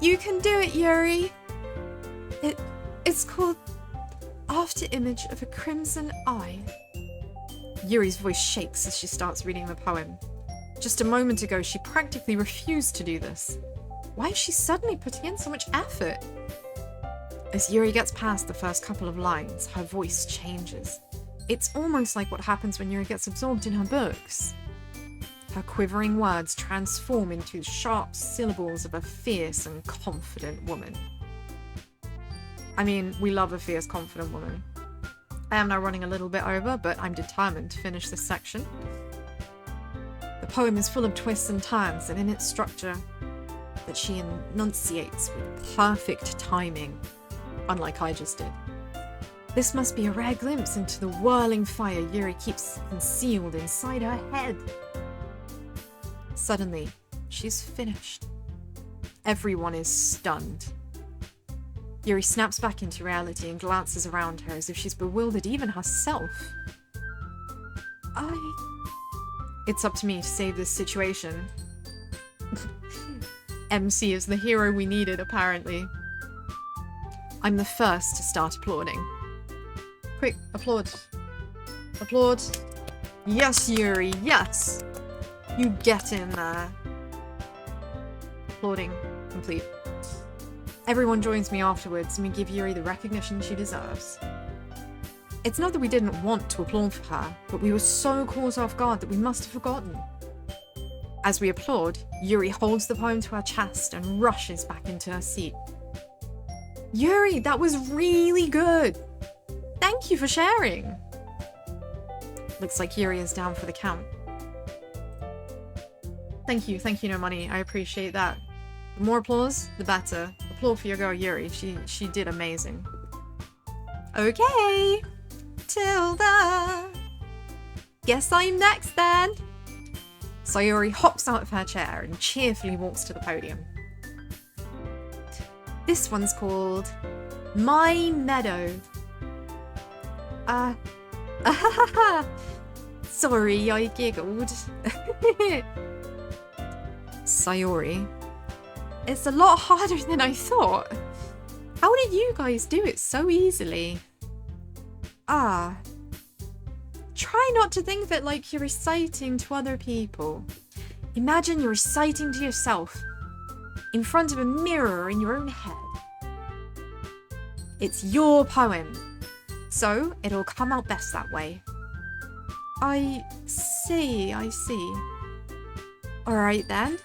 You can do it, Yuri! It's called After Image of a Crimson Eye. Yuri's voice shakes as she starts reading the poem. Just a moment ago, she practically refused to do this. Why is she suddenly putting in so much effort? As Yuri gets past the first couple of lines, her voice changes. It's almost like what happens when Yuri gets absorbed in her books. Her quivering words transform into sharp syllables of a fierce and confident woman. I mean, we love a fierce, confident woman. I am now running a little bit over, but I'm determined to finish this section. The poem is full of twists and turns, and in its structure, that she enunciates with perfect timing, unlike I just did. This must be a rare glimpse into the whirling fire Yuri keeps concealed inside her head. Suddenly, she's finished. Everyone is stunned. Yuri snaps back into reality and glances around her as if she's bewildered even herself. It's up to me to save this situation. MC is the hero we needed, apparently. I'm the first to start applauding. Quick, applaud. Applaud. Yes, Yuri, yes! You get in there. Applauding complete. Everyone joins me afterwards and we give Yuri the recognition she deserves. It's not that we didn't want to applaud for her, but we were so caught off guard that we must have forgotten. As we applaud, Yuri holds the poem to her chest and rushes back into her seat. Yuri, that was really good! Thank you for sharing! Looks like Yuri is down for the count. Thank you, no money. I appreciate that. The more applause, the better. Applaud for your girl Yuri. She did amazing. Okay, Tilda. Guess I'm next then. Sayori hops out of her chair and cheerfully walks to the podium. This one's called My Meadow. Sorry, I giggled. Sayori. It's a lot harder than I thought. How did you guys do it so easily? Try not to think of it like you're reciting to other people. Imagine you're reciting to yourself, in front of a mirror in your own head. It's your poem, so it'll come out best that way. I see. Alright then.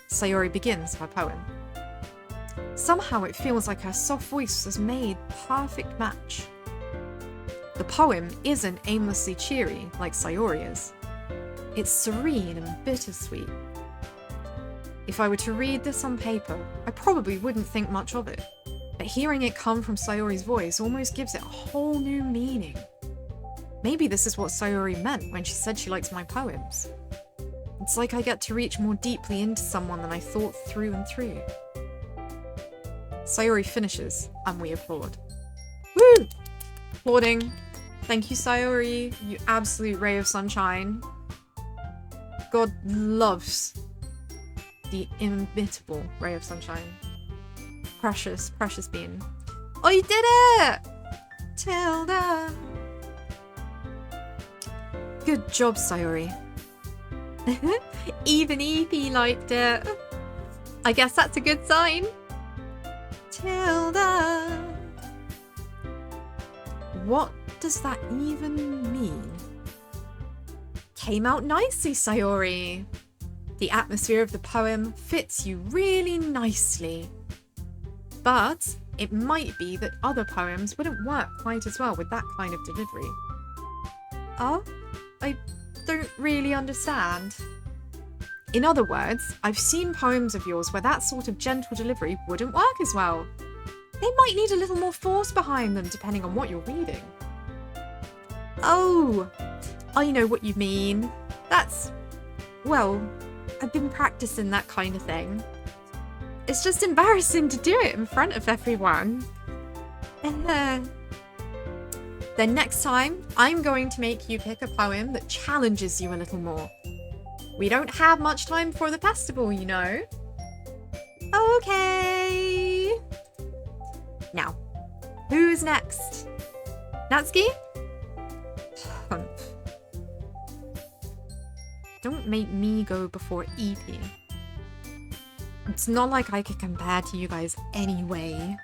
Sayori begins her poem. Somehow it feels like her soft voice was made perfect match. The poem isn't aimlessly cheery like Sayori is. It's serene and bittersweet. If I were to read this on paper, I probably wouldn't think much of it, but hearing it come from Sayori's voice almost gives it a whole new meaning. Maybe this is what Sayori meant when she said she likes my poems. It's like I get to reach more deeply into someone than I thought through and through. Sayori finishes, and we applaud. Woo! Applauding. Thank you, Sayori, you absolute ray of sunshine. God loves the inimitable ray of sunshine. Precious, precious being. Oh, you did it! Tilda. Good job, Sayori. Even Evie liked it. I guess that's a good sign. Tilda. What does that even mean? Came out nicely, Sayori. The atmosphere of the poem fits you really nicely. But it might be that other poems wouldn't work quite as well with that kind of delivery. I don't really understand. In other words, I've seen poems of yours where that sort of gentle delivery wouldn't work as well. They might need a little more force behind them depending on what you're reading. Oh, I know what you mean. Well, I've been practicing that kind of thing. It's just embarrassing to do it in front of everyone. Then next time, I'm going to make you pick a poem that challenges you a little more. We don't have much time for the festival, you know. Okay. Now, who's next? Natsuki? Don't make me go before EP. It's not like I could compare to you guys anyway.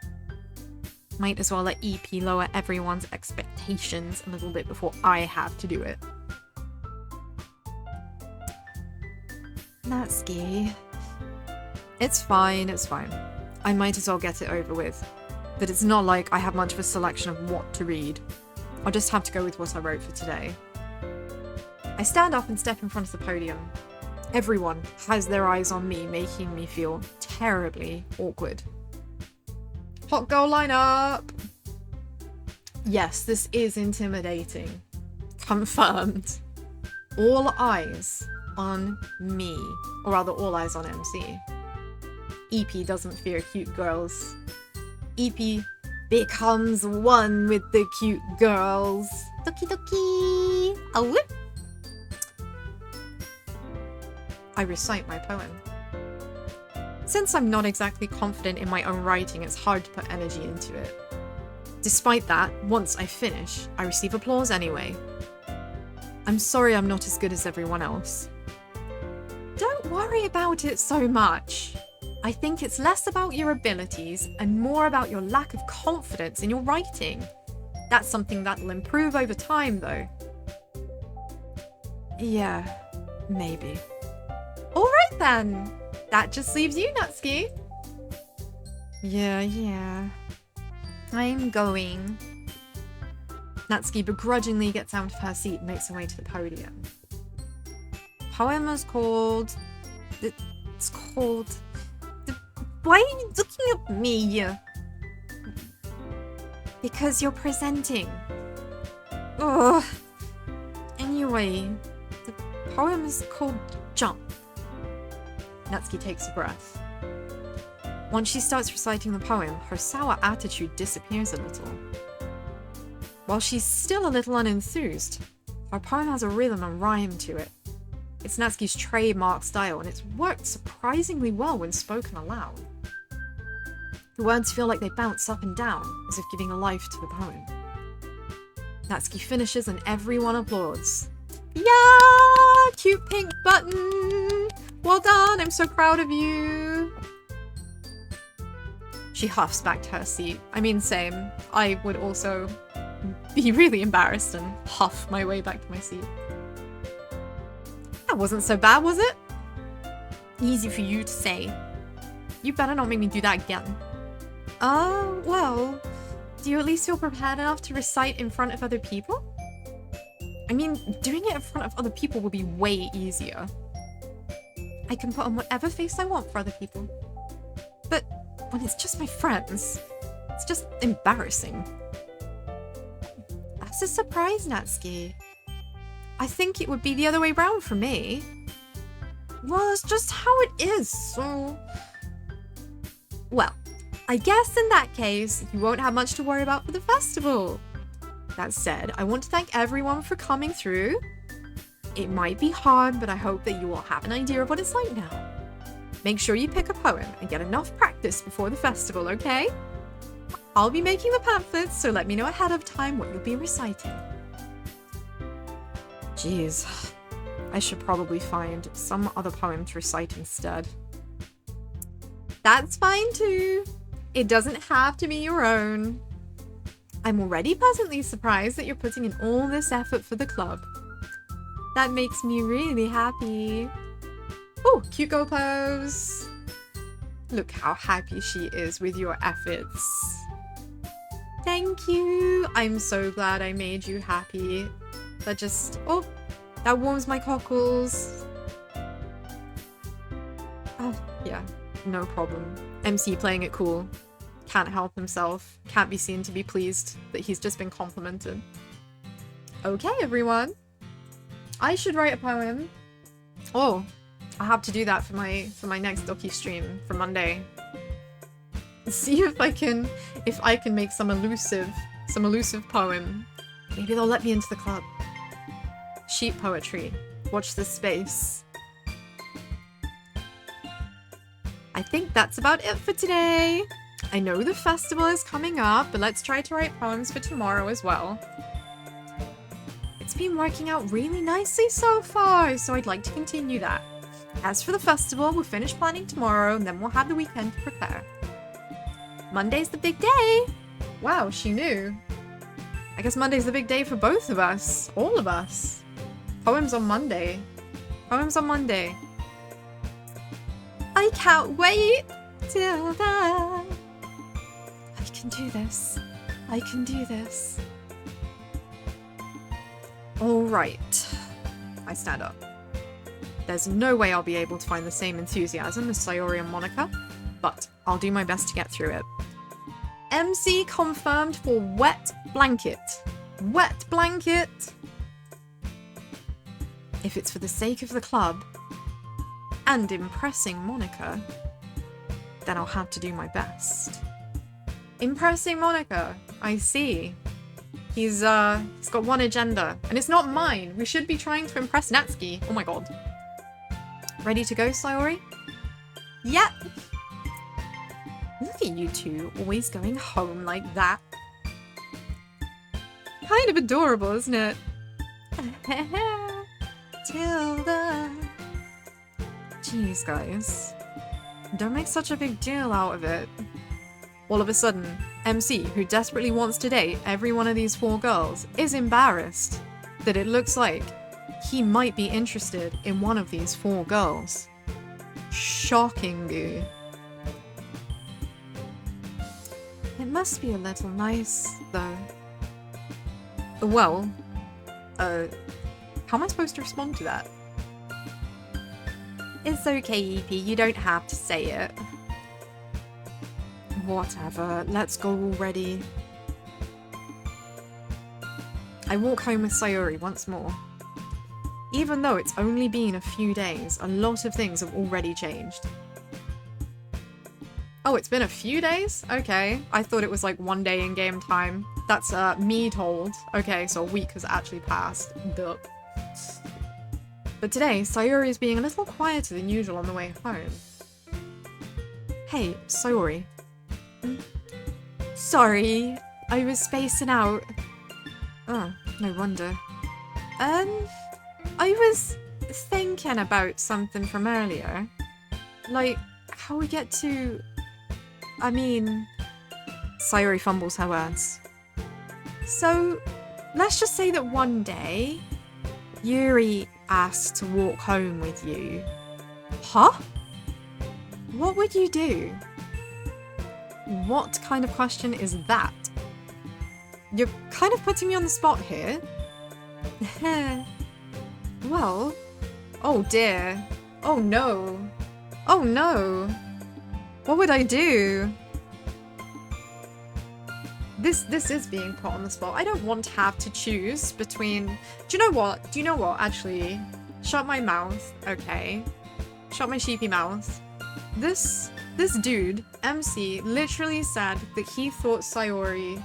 Might as well let EP lower everyone's expectations a little bit before I have to do it. Natsuki. It's fine, it's fine. I might as well get it over with. But it's not like I have much of a selection of what to read. I'll just have to go with what I wrote for today. I stand up and step in front of the podium. Everyone has their eyes on me, making me feel terribly awkward. Hot girl lineup! Yes, this is intimidating. Confirmed. All eyes on me. Or rather, all eyes on MC. EP doesn't fear cute girls. EP becomes one with the cute girls. Doki doki! A whip! I recite my poem. Since I'm not exactly confident in my own writing, it's hard to put energy into it. Despite that, once I finish, I receive applause anyway. I'm sorry I'm not as good as everyone else. Don't worry about it so much. I think it's less about your abilities and more about your lack of confidence in your writing. That's something that'll improve over time, though. Yeah, maybe. Alright then! That just leaves you, Natsuki. Yeah. I'm going. Natsuki begrudgingly gets out of her seat and makes her way to the podium. Poem is called... It's called... Why are you looking at me? Because you're presenting. Ugh. Anyway, the poem is called Jump. Natsuki takes a breath. Once she starts reciting the poem, her sour attitude disappears a little. While she's still a little unenthused, her poem has a rhythm and rhyme to it. It's Natsuki's trademark style, and it's worked surprisingly well when spoken aloud. The words feel like they bounce up and down, as if giving a life to the poem. Natsuki finishes and everyone applauds. Yeah! Cute pink button! Well done, I'm so proud of you! She huffs back to her seat. I mean, same. I would also be really embarrassed and huff my way back to my seat. That wasn't so bad, was it? Easy for you to say. You better not make me do that again. Well, do you at least feel prepared enough to recite in front of other people? I mean, doing it in front of other people will be way easier. I can put on whatever face I want for other people. But when it's just my friends, it's just embarrassing. That's a surprise, Natsuki. I think it would be the other way round for me. Well, it's just how it is, so... Well, I guess in that case, you won't have much to worry about for the festival. That said, I want to thank everyone for coming through. It might be hard, but I hope that you all have an idea of what it's like now. Make sure you pick a poem and get enough practice before the festival, okay? I'll be making the pamphlets, so let me know ahead of time what you'll be reciting. Jeez, I should probably find some other poem to recite instead. That's fine too. It doesn't have to be your own. I'm already pleasantly surprised that you're putting in all this effort for the club. That makes me really happy. Oh, cute girl pose. Look how happy she is with your efforts. Thank you. I'm so glad I made you happy. That just... Oh, that warms my cockles. Oh, yeah. No problem. MC playing it cool. Can't help himself. Can't be seen to be pleased that he's just been complimented. Okay, everyone. I should write a poem. Oh, I have to do that for my next Doki stream for Monday. See if I can make some elusive poem. Maybe they'll let me into the club. Sheep poetry. Watch this space. I think that's about it for today. I know the festival is coming up, but let's try to write poems for tomorrow as well. It's been working out really nicely so far, so I'd like to continue that. As for the festival, we'll finish planning tomorrow, and then we'll have the weekend to prepare. Monday's the big day! Wow, she knew. I guess Monday's the big day for both of us. All of us. Poems on Monday. Poems on Monday. I can't wait till then. I can do this. I can do this. Alright. I stand up. There's no way I'll be able to find the same enthusiasm as Sayori and Monica, but I'll do my best to get through it. MC confirmed for wet blanket. Wet blanket! If it's for the sake of the club, and impressing Monica, then I'll have to do my best. Impressing Monica, I see. He's got one agenda, and it's not mine. We should be trying to impress Natsuki. Oh my god. Ready to go, Sayori? Yep. Look at you two, always going home like that. Kind of adorable, isn't it? Tilda. Jeez, guys. Don't make such a big deal out of it. All of a sudden, MC, who desperately wants to date every one of these 4 girls, is embarrassed that it looks like he might be interested in one of these 4 girls. Shocking, dude. It must be a little nice, though. Well, how am I supposed to respond to that? It's okay, EP, you don't have to say it. Whatever, let's go already. I walk home with Sayori once more. Even though it's only been a few days, a lot of things have already changed. Oh, it's been a few days? Okay. I thought it was like 1 day in game time. That's me told. Okay, so a week has actually passed. Duh. But today, Sayori is being a little quieter than usual on the way home. Hey, Sayori. Sorry, I was spacing out. Oh, no wonder. I was thinking about something from earlier. Like, how we get to... I mean... Sayori fumbles her words. So, let's just say that one day, Yuri asked to walk home with you. Huh? What would you do? What kind of question is that? You're kind of putting me on the spot here. Well, oh dear. Oh no. Oh no. What would I do? This is being put on the spot. I don't want to have to choose between... Do you know what? Do you know what? Actually, shut my mouth. Okay. Shut my sheepy mouth. This dude, MC, literally said that he thought Sayori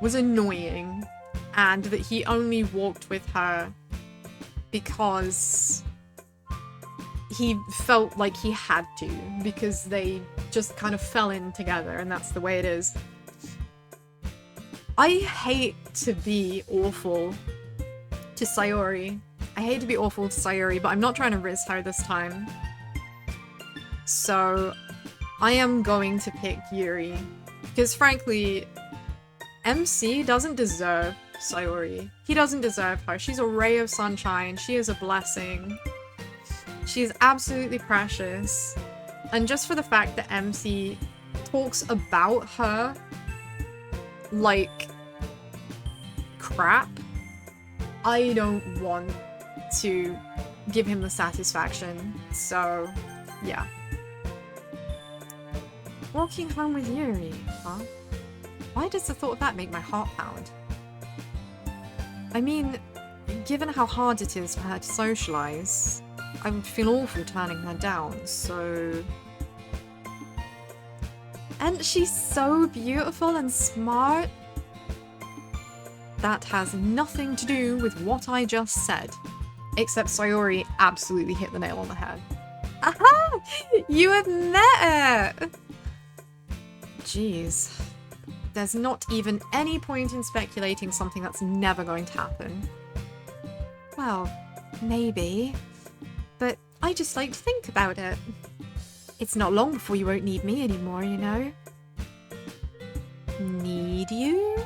was annoying and that he only walked with her because he felt like he had to, because they just kind of fell in together and that's the way it is. I hate to be awful to Sayori. I hate to be awful to Sayori, but I'm not trying to rizz her this time. So I am going to pick Yuri. Because frankly, MC doesn't deserve Sayori. He doesn't deserve her. She's a ray of sunshine. She is a blessing. She is absolutely precious. And just for the fact that MC talks about her like crap, I don't want to give him the satisfaction. So, yeah. Walking home with Yuri, huh? Why does the thought of that make my heart pound? I mean, given how hard it is for her to socialise, I would feel awful turning her down, so... And she's so beautiful and smart. That has nothing to do with what I just said. Except Sayori absolutely hit the nail on the head. Aha! You have met it! Jeez. There's not even any point in speculating something that's never going to happen. Well, maybe. But I just like to think about it. It's not long before you won't need me anymore, you know? Need you?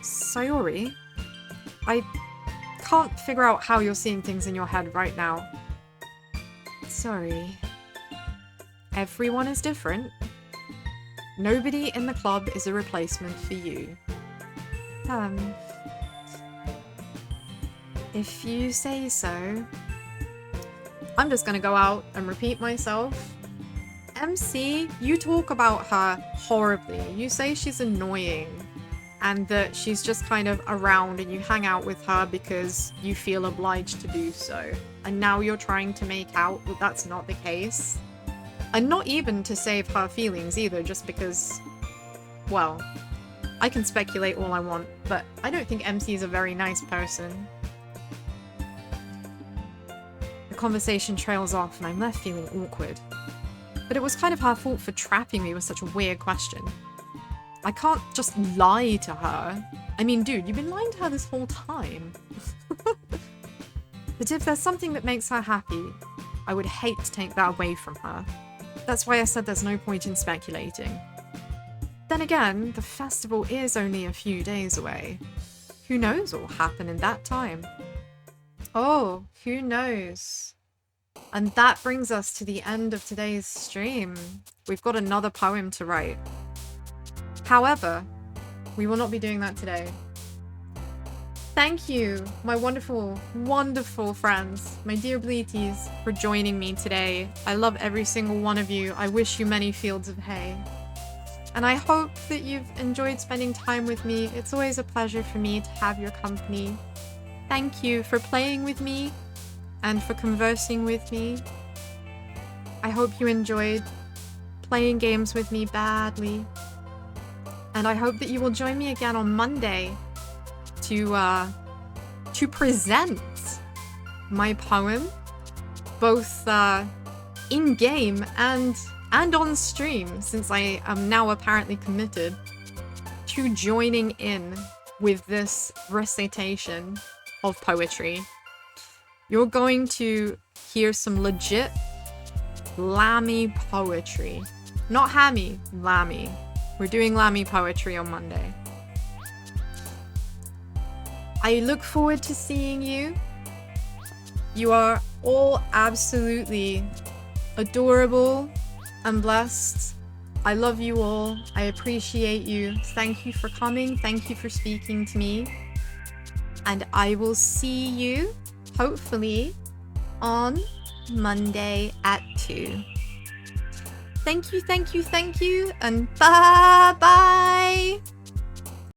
Sayori? I can't figure out how you're seeing things in your head right now. Sorry. Everyone is different. Nobody in the club is a replacement for you. If you say so. I'm just gonna go out and repeat myself. MC, you talk about her horribly. You say she's annoying and that she's just kind of around and you hang out with her because you feel obliged to do so. And now you're trying to make out that that's not the case. And not even to save her feelings either, just because, well, I can speculate all I want, but I don't think MC is a very nice person. The conversation trails off and I'm left feeling awkward. But it was kind of her fault for trapping me with such a weird question. I can't just lie to her. I mean, dude, you've been lying to her this whole time. But if there's something that makes her happy, I would hate to take that away from her. That's why I said there's no point in speculating. Then again, the festival is only a few days away. Who knows what will happen in that time? Oh, who knows? And that brings us to the end of today's stream. We've got another poem to write. However, we will not be doing that today. Thank you, my wonderful, wonderful friends, my dear Bleeties, for joining me today. I love every single one of you. I wish you many fields of hay. And I hope that you've enjoyed spending time with me. It's always a pleasure for me to have your company. Thank you for playing with me and for conversing with me. I hope you enjoyed playing games with me baaah-dly. And I hope that you will join me again on Monday to present my poem, both in-game and on stream, since I am now apparently committed to joining in with this recitation of poetry. You're going to hear some legit lammy poetry. Not hammy, lammy. We're doing lammy poetry on Monday. I look forward to seeing you. You are all absolutely adorable and blessed. I love you all. I appreciate you. Thank you for coming. Thank you for speaking to me. And I will see you, hopefully, on Monday at 2. Thank you, and bye-bye!